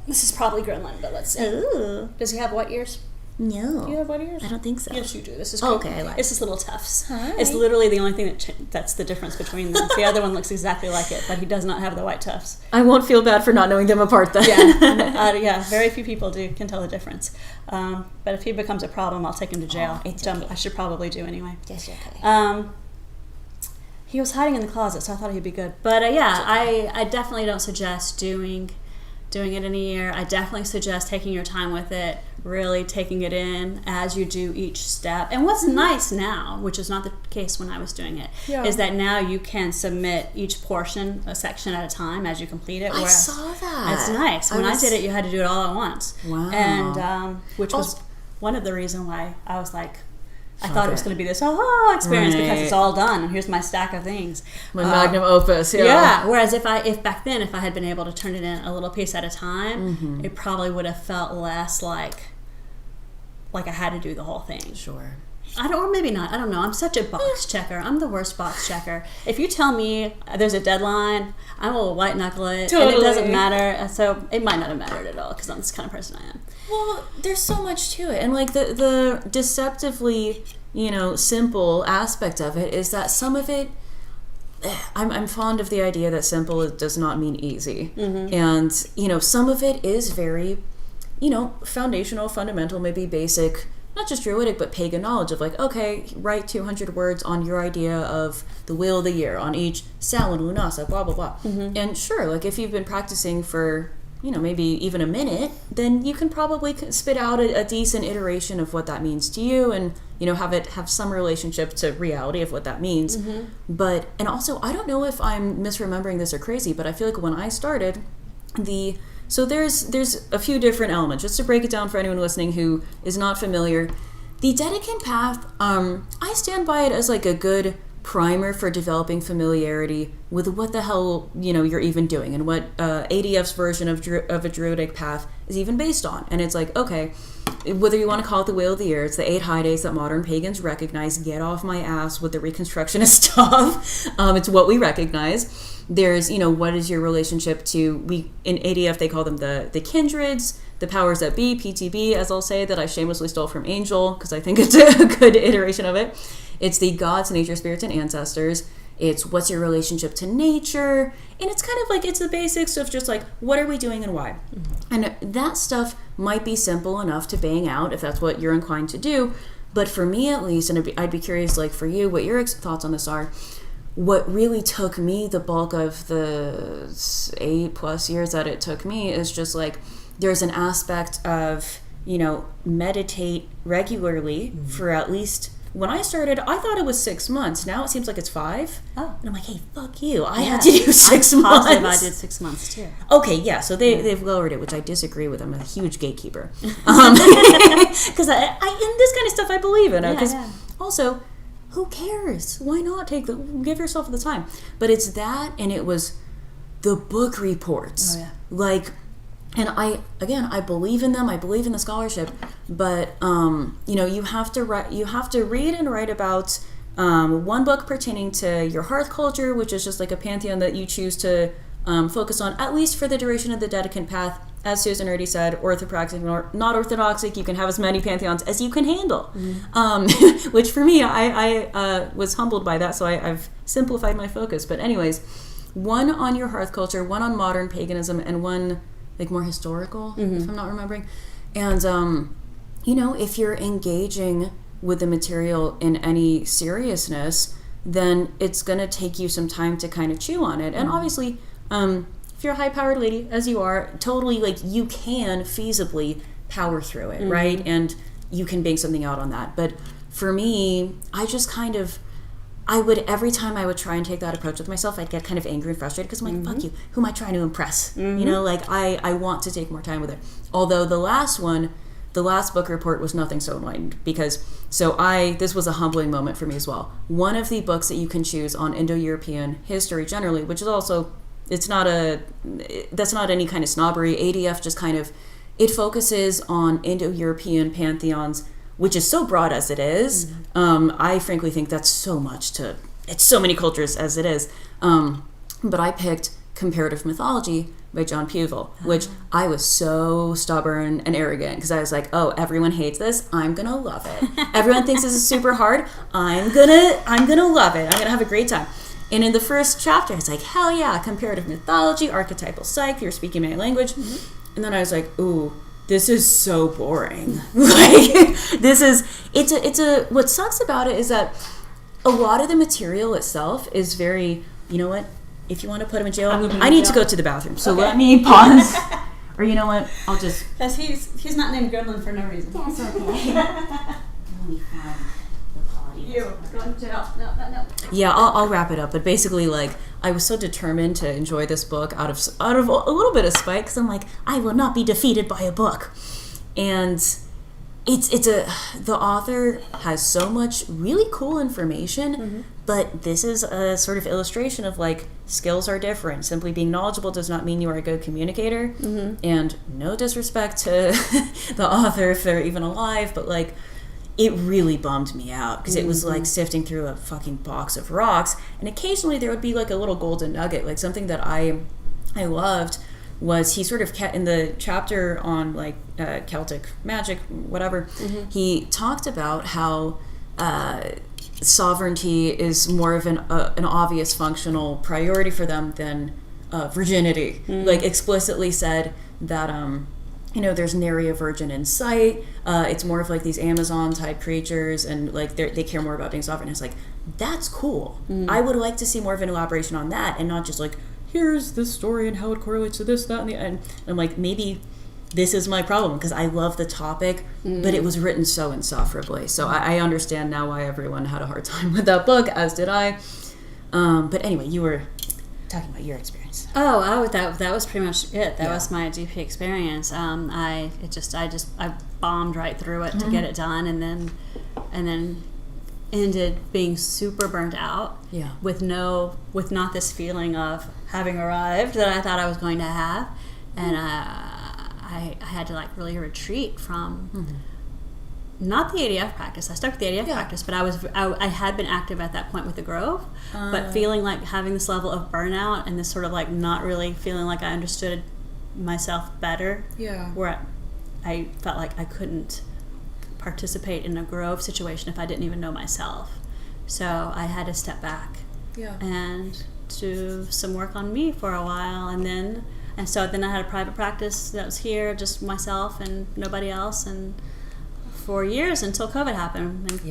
This is probably Gremlin, but let's see. Ooh. Does he have white ears? No. Do you have white ears? I don't think so. Yes, you do. This is cool. Okay. It's his little tufts. Right. It's literally the only thing that's the difference between them. The other one looks exactly like it, but he does not have the white tufts. I won't feel bad for not knowing them apart then. Very few people can tell the difference. But if he becomes a problem, I'll take him to jail. Which I should probably do anyway. Yes, okay. He was hiding in the closet, so I thought he'd be good. But I definitely don't suggest doing it in a year. I definitely suggest taking your time with it, really taking it in as you do each step. And what's nice now, which is not the case when I was doing it, is that now you can submit each portion, a section at a time, as you complete it. I saw that. It's nice. When I did it, you had to do it all at once. Wow. And which was one of the reasons why I was like, I thought it was going to be this experience because it's all done and here's my stack of things. My magnum opus, Whereas if back then I had been able to turn it in a little piece at a time, it probably would have felt less like I had to do the whole thing. Sure. Or maybe not. I don't know. I'm such a box checker. I'm the worst box checker. If you tell me there's a deadline, I will white knuckle it. Totally. And it doesn't matter. So it might not have mattered at all because I'm this kind of person I am. Well, there's so much to it. And like the deceptively, simple aspect of it is that some of it, I'm fond of the idea that simple does not mean easy. And, some of it is very, foundational, fundamental, maybe basic, not just druidic, but pagan knowledge of like, okay, write 200 words on your idea of the wheel of the year, on each Samhain, Lunasa, blah, blah, blah. And sure, like if you've been practicing for, maybe even a minute, then you can probably spit out a decent iteration of what that means to you and, have some relationship to reality of what that means. But, and also, I don't know if I'm misremembering this or crazy, but I feel like when I started, so there's a few different elements. Just to break it down for anyone listening who is not familiar, the Dedicant path, I stand by it as like a good primer for developing familiarity with what the hell you're even doing and what ADF's version of a druidic path is even based on. And it's like, okay, whether you want to call it the Wheel of the Year, it's the 8 high days that modern pagans recognize. Get off my ass with the Reconstructionist stuff. It's what we recognize. There's, what is your relationship to, in ADF they call them the kindreds, the powers that be, PTB, as I'll say, that I shamelessly stole from Angel because I think it's a good iteration of it. It's the gods, nature, spirits, and ancestors. It's what's your relationship to nature. And it's kind of like, it's the basics of just like, what are we doing and why? And that stuff might be simple enough to bang out if that's what you're inclined to do. But for me at least, and I'd be curious like for you, what your thoughts on this are, what really took me the bulk of the 8+ years that it took me is just like, there's an aspect of, meditate regularly for at least, when I started, I thought it was 6 months. Now it seems like it's 5. Oh. And I'm like, hey, fuck you. I had to do 6 months. I'm positive I did 6 months too. Okay, yeah. So they've lowered it, which I disagree with. I'm a huge gatekeeper. Because in this kind of stuff I believe in. Because also, who cares? Why not give yourself the time? But it's that, and it was the book reports. Oh, yeah. Like, and I believe in them. I believe in the scholarship, but you have to read and write about one book pertaining to your hearth culture, which is just like a pantheon that you choose to focus on, at least for the duration of the Dedicant Path. As Susan already said, orthopraxic or not orthodoxic, you can have as many pantheons as you can handle. Which for me, I was humbled by that, so I've simplified my focus. But anyways, one on your hearth culture, one on modern paganism, and one like more historical, if I'm not remembering. And, if you're engaging with the material in any seriousness, then it's going to take you some time to kind of chew on it. And obviously, if you're a high-powered lady, as you are, totally, like, you can feasibly power through it, right? And you can bang something out on that. But for me, I just kind of, every time I would try and take that approach with myself, I'd get kind of angry and frustrated because I'm like, fuck you, who am I trying to impress? I want to take more time with it. Although the last book report was nothing so enlightened because, this was a humbling moment for me as well. One of the books that you can choose on Indo-European history generally, which is also, that's not any kind of snobbery. ADF just kind of, it focuses on Indo-European pantheons, which is so broad as it is. I frankly think that's so much it's so many cultures as it is. But I picked Comparative Mythology by John Puvel, which I was so stubborn and arrogant because I was like, oh, everyone hates this, I'm gonna love it. Everyone thinks this is super hard, I'm gonna love it. I'm gonna have a great time. And in the first chapter, it's like, hell yeah, comparative mythology, archetypal psych, you're speaking my language. And then I was like, ooh, this is so boring. What sucks about it is that a lot of the material itself is very, you know what, if you want to put him in jail, I need to go to the bathroom. So let me pause. Or you know what, I'll just... Because he's not named Gremlin for no reason. That's okay. Let me find the potty. You, going to jail. No. Yeah, I'll wrap it up. But basically, like, I was so determined to enjoy this book out of a little bit of spite, because I'm like, I will not be defeated by a book. And the author has so much really cool information, but this is a sort of illustration of, like, skills are different. Simply being knowledgeable does not mean you are a good communicator. And no disrespect to the author if they're even alive, but, like, it really bummed me out because it was like sifting through a fucking box of rocks, and occasionally there would be like a little golden nugget. Like something that I loved was he sort of in the chapter on like Celtic magic, whatever, he talked about how sovereignty is more of an obvious functional priority for them than virginity. Like explicitly said that there's nary a virgin in sight. It's more of like these Amazon type creatures, and like they care more about being sovereign. It's like, that's cool. I would like to see more of an elaboration on that, and not just like, here's this story and how it correlates to this, that, and the end. And I'm like, maybe this is my problem because I love the topic, but it was written so insufferably. So I understand now why everyone had a hard time with that book, as did I. But anyway, you were talking about your experience. That was pretty much it. That was my GP experience. I bombed right through it to get it done, and then ended being super burnt out. Yeah. With not this feeling of having arrived that I thought I was going to have, and I had to like really retreat from. Not the ADF practice. I stuck with the ADF practice, but I had been active at that point with the Grove, but feeling like having this level of burnout and this sort of like not really feeling like I understood myself better. Yeah. Where I felt like I couldn't participate in a Grove situation if I didn't even know myself. So I had to step back. Yeah. And do some work on me for a while, and so then I had a private practice that was here, just myself and nobody else, and for years until COVID happened. And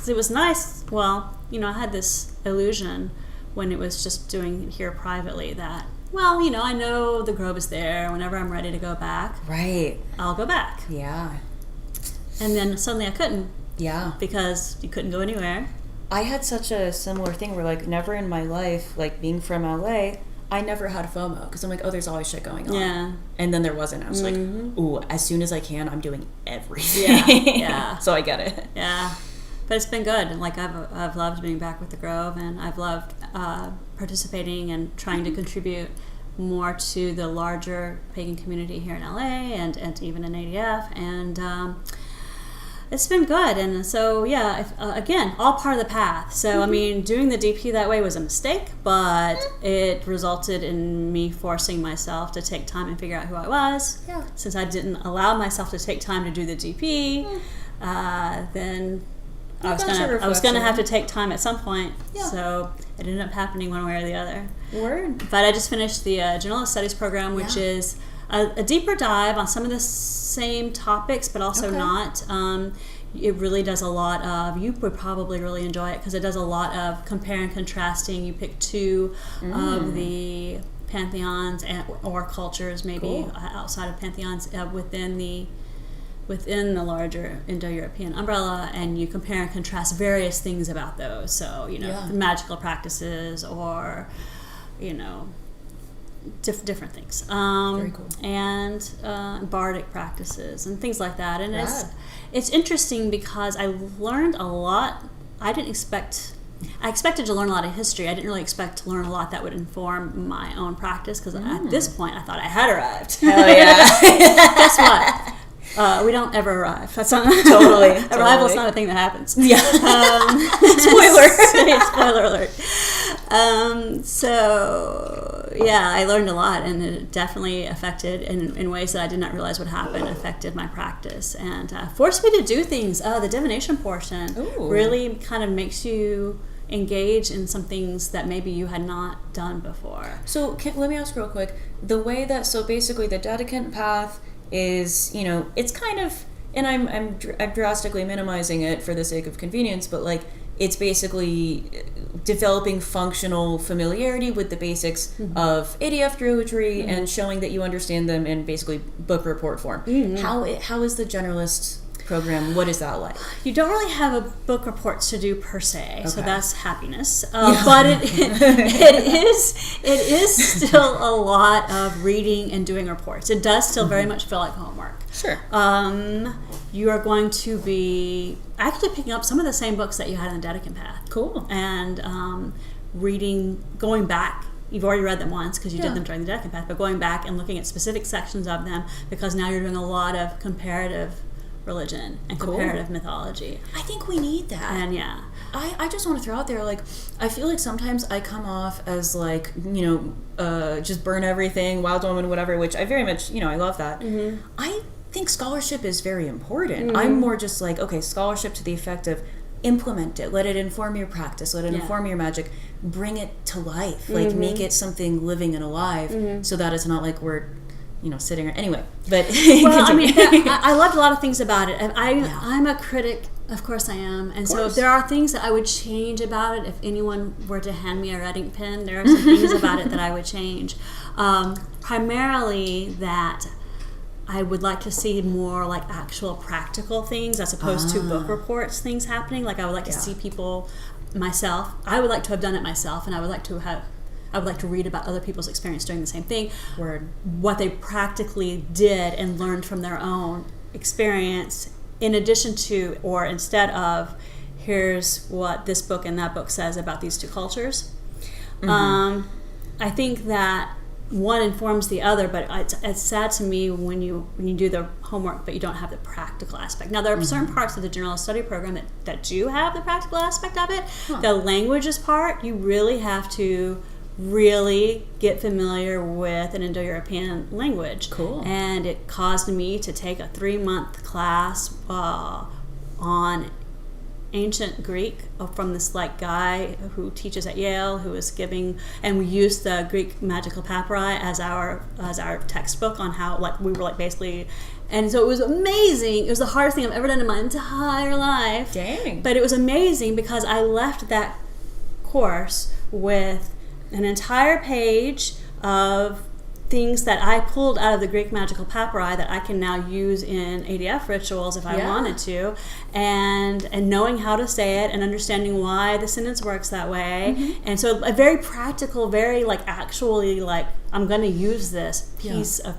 it was nice. Well, I had this illusion when it was just doing it here privately that, well, I know the Grove is there. Whenever I'm ready to go back, right, I'll go back. Yeah. And then suddenly I couldn't. Yeah. Because you couldn't go anywhere. I had such a similar thing where, like, never in my life, like, being from LA, I never had FOMO because I'm like, oh, there's always shit going on. Yeah. And then there wasn't. I was like, ooh, as soon as I can, I'm doing everything. Yeah. So I get it. Yeah. But it's been good. Like, I've loved being back with the Grove, and I've loved participating and trying to contribute more to the larger pagan community here in LA and even in ADF. And It's been good, and so yeah, again, all part of the path. So I mean, doing the DP that way was a mistake, but it resulted in me forcing myself to take time and figure out who I was. Yeah. Since I didn't allow myself to take time to do the DP, then I was gonna have to take time at some point. Yeah. So it ended up happening one way or the other. Word. But I just finished the Journalist Studies program, which is a deeper dive on some of the same topics, but also not. It really does a lot of, you would probably really enjoy it because it does a lot of compare and contrasting. You pick two of the pantheons or cultures, maybe outside of pantheons, within the larger Indo-European umbrella, and you compare and contrast various things about those. So, the magical practices or, different things. Very cool. And bardic practices and things like that. And it's interesting because I learned a lot. I expected to learn a lot of history. I didn't really expect to learn a lot that would inform my own practice because at this point I thought I had arrived. Hell yeah. Guess what? We don't ever arrive. That's not totally. Arrival is not a thing that happens. Yeah. Spoiler. Spoiler alert. So yeah, I learned a lot, and it definitely affected in ways that I did not realize would happen. Affected my practice and forced me to do things. The divination portion really kind of makes you engage in some things that maybe you had not done before. So let me ask real quick. The way that basically the Dedicant path is, it's kind of, and I'm drastically minimizing it for the sake of convenience, but like it's basically developing functional familiarity with the basics of ADF Druidry and showing that you understand them in basically book report form. How is the generalist program? What is that like? You don't really have a book report to do per se, so that's happiness. But it is still a lot of reading and doing reports. It does still very much feel like homework. Sure. You are going to be actually picking up some of the same books that you had in the Dedicant path. Cool. And reading, going back. You've already read them once because you did them during the Dedicant path, but going back and looking at specific sections of them because now you're doing a lot of comparative religion and comparative mythology. I think we need that. And I just want to throw out there, like, I feel like sometimes I come off as like, just burn everything, wild woman, whatever, which I very much, I love that. I think scholarship is very important. I'm more just like, okay, scholarship to the effect of implement it, let it inform your practice, let it inform your magic, bring it to life, like make it something living and alive so that it's not like we're sitting anyway. But well, I mean, I loved a lot of things about it. I'm a critic, of course I am, and so if there are things that I would change about it, if anyone were to hand me a writing pen, there are some things about it that I would change. Primarily that I would like to see more like actual practical things as opposed to book reports things happening. Like I would like to see people myself. I would like to have done it myself, and I would like to read about other people's experience doing the same thing. What they practically did and learned from their own experience, in addition to or instead of, here's what this book and that book says about these two cultures. I think that one informs the other, but it's sad to me when you do the homework but you don't have the practical aspect. Now there are certain parts of the general study program that do have the practical aspect of it. The languages part, you really have to really get familiar with an Indo-European language. Cool. And it caused me to take a 3-month class on ancient Greek from this guy who teaches at Yale, who is giving, and we used the Greek magical papyri as our textbook on how we were basically, and so it was amazing. It was the hardest thing I've ever done in my entire life. Dang. But it was amazing because I left that course with an entire page of things that I pulled out of the Greek magical papyri that I can now use in ADF rituals if I wanted to, and knowing how to say it and understanding why the sentence works that way. And so a very practical, very actually I'm going to use this piece of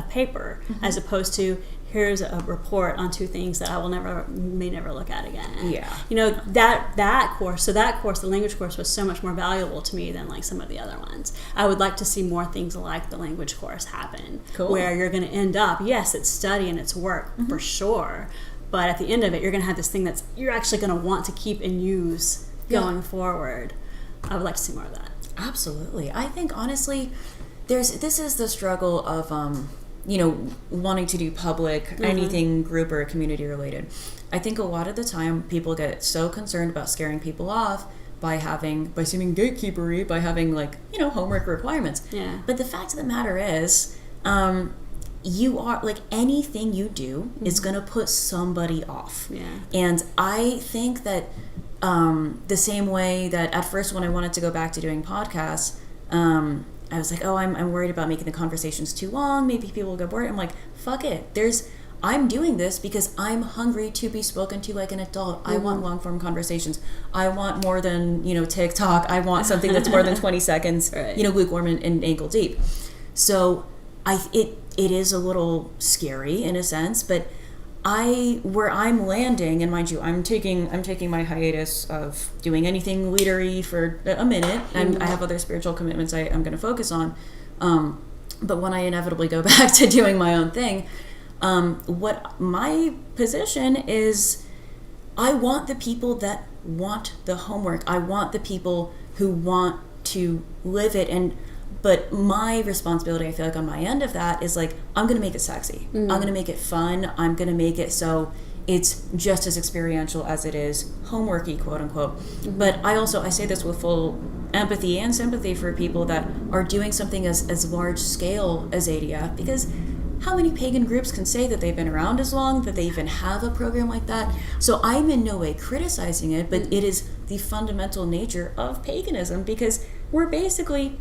paper as opposed to here's a report on two things that I may never look at again. That course, the language course was so much more valuable to me than some of the other ones. I would like to see more things like the language course happen, where you're going to end up, yes, it's study and it's work for sure, but at the end of it, you're going to have this thing that's you're actually going to want to keep and use going forward. I would like to see more of that. Absolutely. I think honestly, this is the struggle of wanting to do public anything group or community related. I think a lot of the time people get so concerned about scaring people off by seeming gatekeepery, by having homework requirements. Yeah. But the fact of the matter is, you are anything you do is going to put somebody off. Yeah. And I think that the same way that at first when I wanted to go back to doing podcasts, I was like, I'm worried about making the conversations too long. Maybe people will get bored. I'm like, fuck it. I'm doing this because I'm hungry to be spoken to like an adult. I want long form conversations. I want more than, TikTok. I want something that's more than 20 seconds, right. Lukewarm and ankle deep. So it is a little scary in a sense, but where I'm landing, and mind you, I'm taking my hiatus of doing anything leadery for a minute, and I have other spiritual commitments I'm going to focus on. But when I inevitably go back to doing my own thing, what my position is, I want the people that want the homework. I want the people who want to live it. But my responsibility, I feel like on my end of that is I'm going to make it sexy. I'm going to make it fun. I'm going to make it so it's just as experiential as it is homeworky, quote unquote. But I say this with full empathy and sympathy for people that are doing something as large scale as ADF, because how many pagan groups can say that they've been around as long, that they even have a program like that? So I'm in no way criticizing it, but it is the fundamental nature of paganism, because we're basically...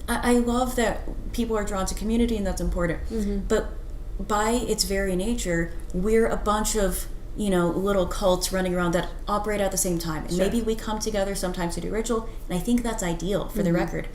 I love that people are drawn to community, and that's important. But by its very nature, we're a bunch of, little cults running around that operate at the same time. And maybe we come together sometimes to do ritual, and I think that's ideal for the record.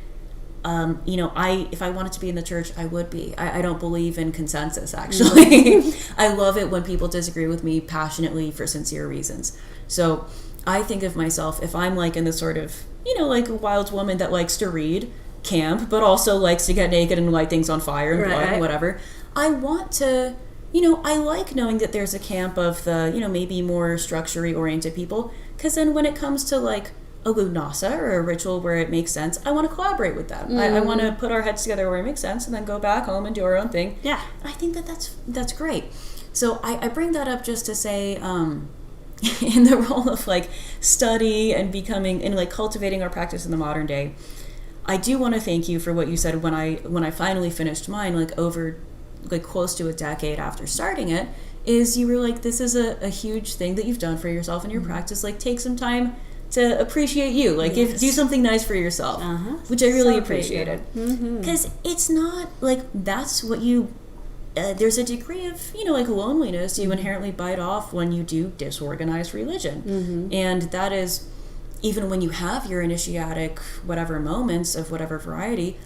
If I wanted to be in the church, I would be. I don't believe in consensus, actually. I love it when people disagree with me passionately for sincere reasons. So I think of myself, if I'm in this sort of, a wild woman that likes to read, camp, but also likes to get naked and light things on fire and blood and whatever. I want to, I like knowing that there's a camp of the, maybe more structure-y oriented people, because then when it comes to a lunasa or a ritual where it makes sense, I want to collaborate with them. I want to put our heads together where it makes sense and then go back home and do our own thing. Yeah. I think that's great. So I bring that up just to say, in the role of study and becoming and cultivating our practice in the modern day, I do want to thank you for what you said when I finally finished mine, over close to a decade after starting it, is you were this is a huge thing that you've done for yourself in your practice. Take some time to appreciate you. Do something nice for yourself, which I really appreciated. Because it's not that's what you, there's a degree of, loneliness you inherently bite off when you do disorganized religion. And that is, even when you have your initiatic whatever moments of whatever variety,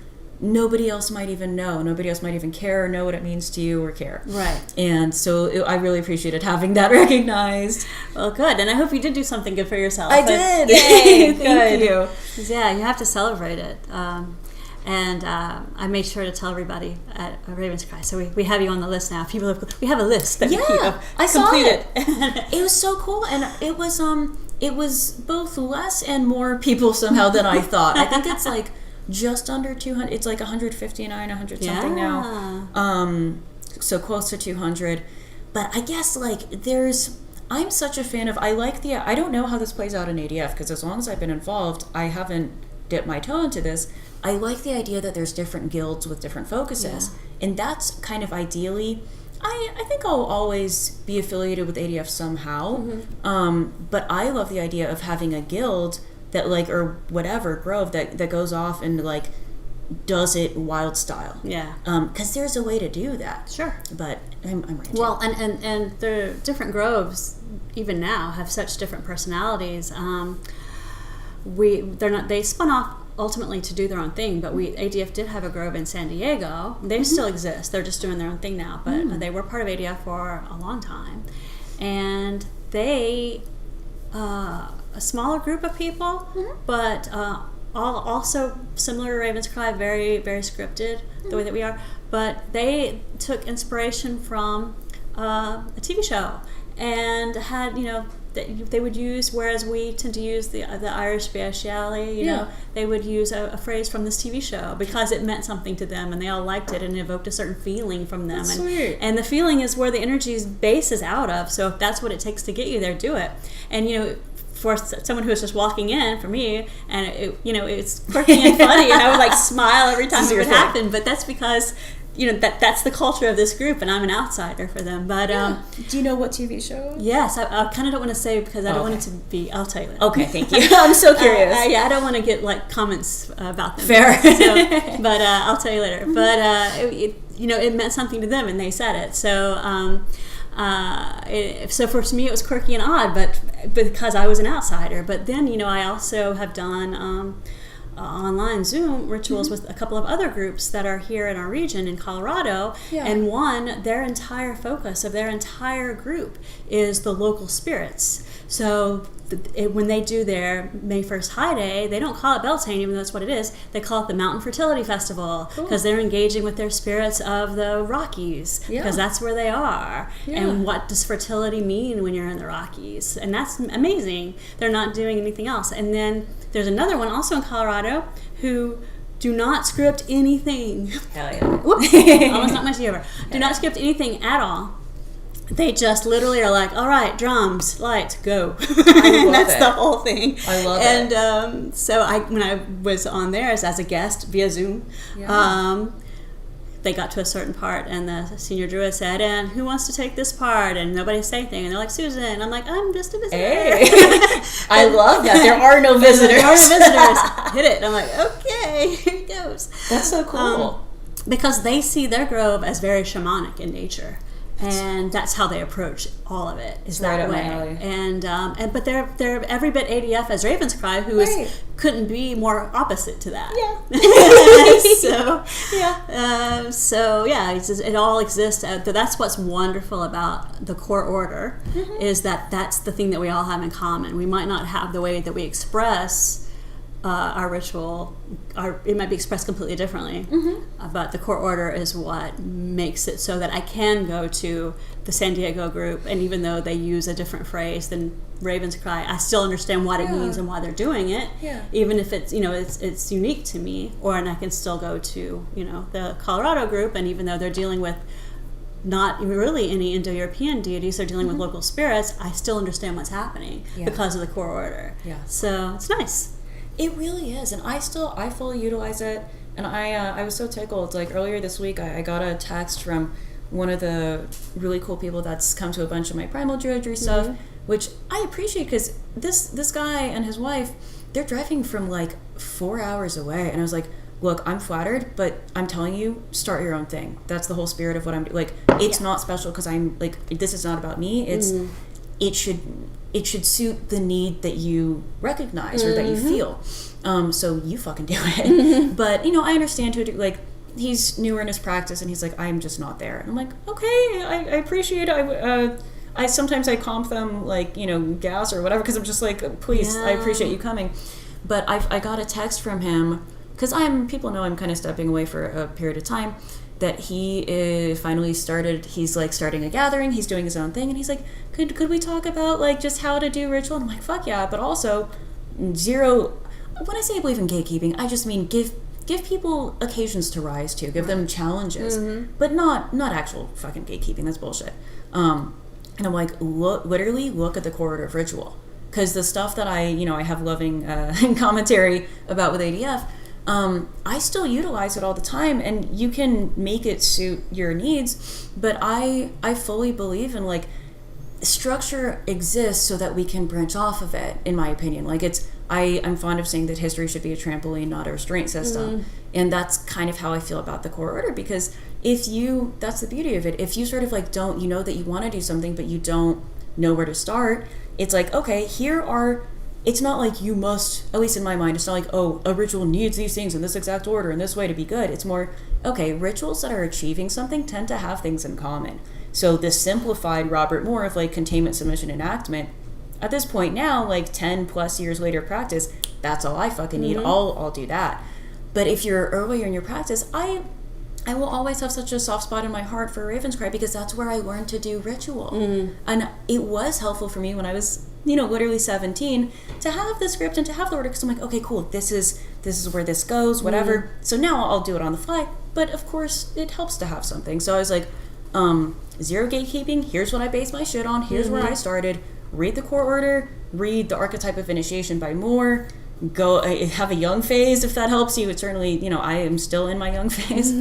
nobody else might even know. Nobody else might even care or know what it means to you or care. Right. And so I really appreciated having that recognized. Well, good. And I hope you did do something good for yourself. I did. Yay. Thank you. Yeah, you have to celebrate it. And I made sure to tell everybody at Raven's Cry. So we have you on the list now. We have a list that I saw completed. It was so cool, and it was both less and more people somehow than I thought. I think it's just under 200. It's 159, 100 something now. So close to 200. But I guess I'm such a fan of, I don't know how this plays out in ADF, because as long as I've been involved, I haven't dipped my toe into this. I like the idea that there's different guilds with different focuses. And that's kind of ideally, I think I'll always be affiliated with ADF somehow. But I love the idea of having a guild that or whatever, Grove, that goes off and does it wild style. Yeah. Because there's a way to do that. Sure. But I'm right. Well, and the different groves, even now, have such different personalities. They spun off ultimately to do their own thing, but ADF did have a grove in San Diego. They still exist. They're just doing their own thing now, but they were part of ADF for a long time. And they, a smaller group of people, but all also similar to Raven's Cry, very, very scripted, the way that we are. But they took inspiration from a TV show. and had, they would use, whereas we tend to use the Irish Beashiali, they would use a phrase from this TV show because it meant something to them and they all liked it and evoked a certain feeling from them. That's and sweet. And the feeling is where the energy's base is out of. So if that's what it takes to get you there, do it. And for someone who was just walking in, for me, and it's quirky and funny, and I would like smile every time it would happen. But that's because that's the culture of this group, and I'm an outsider for them. But do you know what TV show? Yes, I kind of don't want to say because I don't want it to be. I'll tell you later. Okay, thank you. I'm so curious. I don't want to get like comments about them. Fair. But I'll tell you later. But it meant something to them, and they said it. So. So for me it was quirky and odd, but because I was an outsider. But then I also have done online Zoom rituals with a couple of other groups that are here in our region in Colorado, and their entire focus of their entire group is the local spirits. So when they do their May 1st High Day, they don't call it Beltane, even though that's what it is. They call it the Mountain Fertility Festival because they're engaging with their spirits of the Rockies because that's where they are. Yeah. And what does fertility mean when you're in the Rockies? And that's amazing. They're not doing anything else. And then there's another one also in Colorado who do not script anything. Hell yeah. Whoops. Almost knocked my tea over. Do not script anything at all. They just literally are like, all right, drums, lights, go. I love That's it. the whole thing. I love it. it. And so when I was on there as a guest via Zoom, they got to a certain part, and the senior druid said, and who wants to take this part? And nobody said anything. And they're like, Susan. I'm like, I'm just a visitor. Hey. I love that. There are no visitors. There are no visitors. Hit it. And I'm like, okay, here it goes. That's so cool. Because they see their grove as very shamanic in nature. And that's how they approach all of it. Is that way, and but they're every bit ADF as Raven's Cry, who couldn't be more opposite to that. It all exists. That's what's wonderful about the core order, is that that's the thing that we all have in common. We might not have the way that we express our ritual, it might be expressed completely differently, but the core order is what makes it so that I can go to the San Diego group, and even though they use a different phrase than Raven's Cry, I still understand what it means and why they're doing it, even if it's it's unique to me. And I can still go to the Colorado group, and even though they're dealing with not really any Indo-European deities, they're dealing with local spirits, I still understand what's happening because of the core order. So it's nice. It really is, and I fully utilize it, and I was so tickled. Like earlier this week, I got a text from one of the really cool people that's come to a bunch of my primal druidry stuff, which I appreciate because this guy and his wife, they're driving from like 4 hours away, and I was like, look, I'm flattered, but I'm telling you, start your own thing. That's the whole spirit of what I'm doing. Like, it's not special because I'm like, this is not about me. It's it should suit the need that you recognize or that you feel. So you fucking do it. But, I understand to it, like, he's newer in his practice and he's like, I'm just not there. And I'm like, okay, I appreciate it. I sometimes I comp them like, gas or whatever, because I'm just like, please, I appreciate you coming. But I got a text from him, because people know I'm kind of stepping away for a period of time, that he finally started, he's like starting a gathering, he's doing his own thing, and he's like, could we talk about like just how to do ritual? And I'm like, fuck yeah, but also zero, when I say I believe in gatekeeping, I just mean give people occasions to rise to, give them challenges, but not actual fucking gatekeeping, that's bullshit. And I'm like, literally look at the corridor of ritual, because the stuff that I have loving commentary about with ADF, I still utilize it all the time, and you can make it suit your needs, but I fully believe in like structure exists so that we can branch off of it, in my opinion. Like I'm fond of saying that history should be a trampoline, not a restraint system. And that's kind of how I feel about the core order, because that's the beauty of it. If you sort of like don't, that you want to do something, but you don't know where to start, it's like, okay, it's not like you must, at least in my mind, it's not like, oh, a ritual needs these things in this exact order in this way to be good. It's more, okay, rituals that are achieving something tend to have things in common. So the simplified Robert Moore of like containment, submission, enactment, at this point now, like 10 plus years later practice, that's all I fucking need. I'll do that. But if you're earlier in your practice, I I will always have such a soft spot in my heart for Raven's Cry because that's where I learned to do ritual. And it was helpful for me when I was, literally 17 to have the script and to have the order because I'm like, okay, cool, this is where this goes, whatever. So now I'll do it on the fly. But of course, it helps to have something. So I was like, zero gatekeeping, here's what I base my shit on, here's where I started. Read the core order, read the Archetype of Initiation by Moore, go have a young phase if that helps you. It's certainly, I am still in my young phase.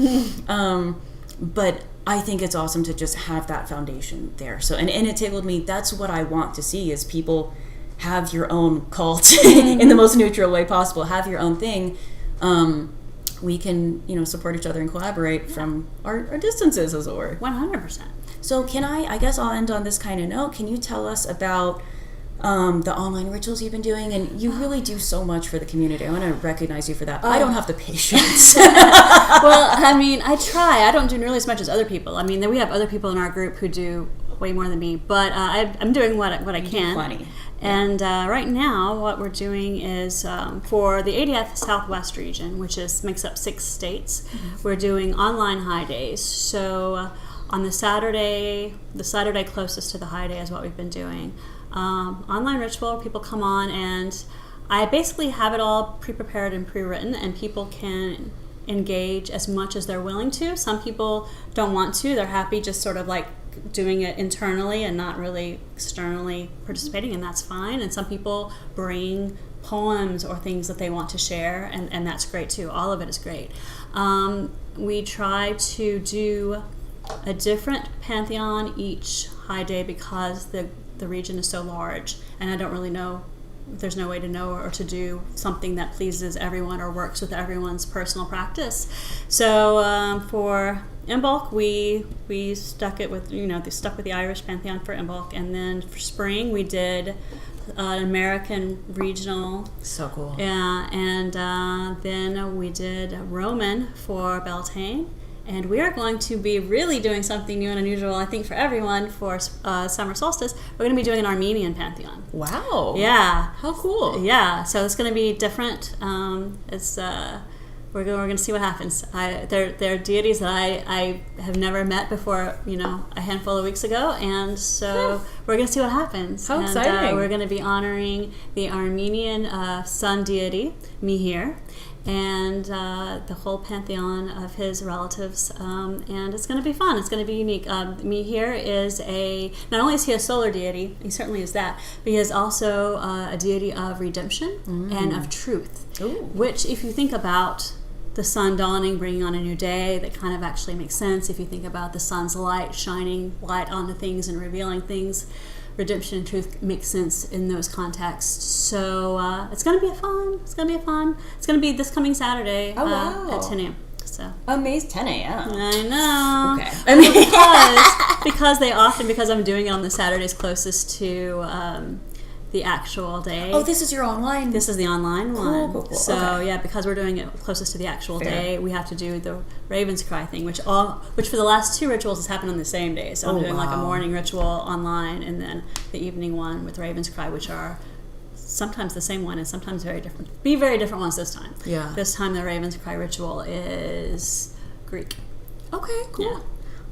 But I think it's awesome to just have that foundation there. So, and it tickled me. That's what I want to see is people have your own cult in the most neutral way possible. Have your own thing. We can, support each other and collaborate from our distances, as it were. 100%. So I guess I'll end on this kind of note. Can you tell us about the online rituals you've been doing? And you really do so much for the community. I want to recognize you for that. I don't have the patience. Well, I try. I don't do nearly as much as other people. We have other people in our group who do way more than me, but I'm doing what I can. Plenty. And right now, what we're doing is for the ADF Southwest region, which makes up 6 states, we're doing online high days. So on the Saturday closest to the high day is what we've been doing. Online ritual, people come on and I basically have it all pre-prepared and pre-written, and people can engage as much as they're willing to. Some people don't want to. They're happy just sort of like doing it internally and not really externally participating, and that's fine. And some people bring poems or things that they want to share, and that's great too. All of it is great. We try to do a different pantheon each high day because the region is so large, and I don't really know, there's no way to know or to do something that pleases everyone or works with everyone's personal practice. So for Imbolc, we stuck with the Irish pantheon for Imbolc, and then for spring we did an American regional. So cool. Yeah, and then we did Roman for Beltane. And we are going to be really doing something new and unusual, I think, for everyone for summer solstice. We're going to be doing an Armenian pantheon. Wow. Yeah. How cool. Yeah. So it's going to be different. We're going to see what happens. They're deities that I have never met before, a handful of weeks ago, and so we're going to see what happens. How exciting. We're going to be honoring the Armenian sun deity, Mihir, and the whole pantheon of his relatives, and it's going to be fun. It's going to be unique. Mihir is not only is he a solar deity, he certainly is that, but he is also a deity of redemption and of truth. Ooh. Which, if you think about the sun dawning, bringing on a new day, that kind of actually makes sense. If you think about the sun's light shining light onto things and revealing things, redemption and truth makes sense in those contexts. So it's going to be fun. It's going to be this coming Saturday at 10 a.m. So amazing. 10 a.m. I know. Okay. because I'm doing it on the Saturdays closest to the actual day. Oh, this is your online. This is the online one. Cool. So yeah, because we're doing it closest to the actual day, we have to do the Raven's Cry thing, which for the last 2 rituals has happened on the same day. So I'm doing like a morning ritual online, and then the evening one with Raven's Cry, which are sometimes the same one and sometimes very different. Very different ones this time. Yeah. This time the Raven's Cry ritual is Greek. Okay, cool. Yeah.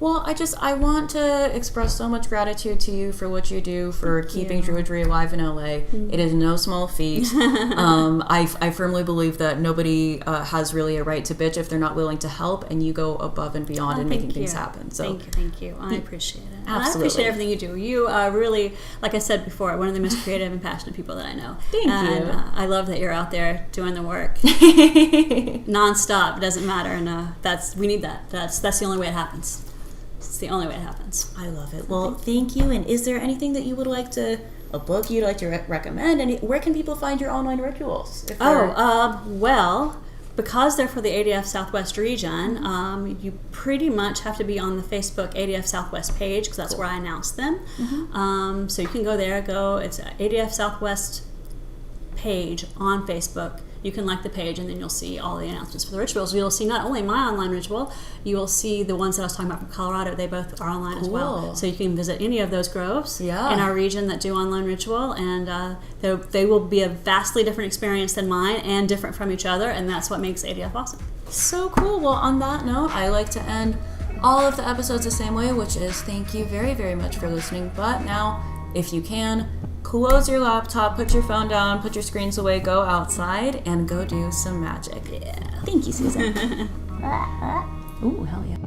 Well, I want to express so much gratitude to you for what you do for keeping Druidry alive in LA. It is no small feat. I firmly believe that nobody has really a right to bitch if they're not willing to help, and you go above and beyond in making things happen. So thank you. I appreciate it. Absolutely. I appreciate everything you do. You are really, like I said before, one of the most creative and passionate people that I know. Thank you. I love that you're out there doing the work nonstop. It doesn't matter, and we need that. That's the only way it happens. It's the only way it happens. I love it. Well, thank you. And is there anything that you would like to, a book you'd like to recommend? And where can people find your online rituals? Well, because they're for the ADF Southwest region, you pretty much have to be on the Facebook ADF Southwest page, because that's where I announce them. So you can go there. It's ADF Southwest page on Facebook. You can like the page, and then you'll see all the announcements for the rituals. You'll see not only my online ritual, you will see the ones that I was talking about from Colorado. They both are online as well. So you can visit any of those groves in our region that do online ritual, and they will be a vastly different experience than mine and different from each other, and that's what makes ADF awesome. So cool. Well, on that note, I like to end all of the episodes the same way, which is thank you very, very much for listening. But now, if you can, close your laptop, put your phone down, put your screens away, go outside, and go do some magic. Yeah. Thank you, Susan. Ooh, hell yeah.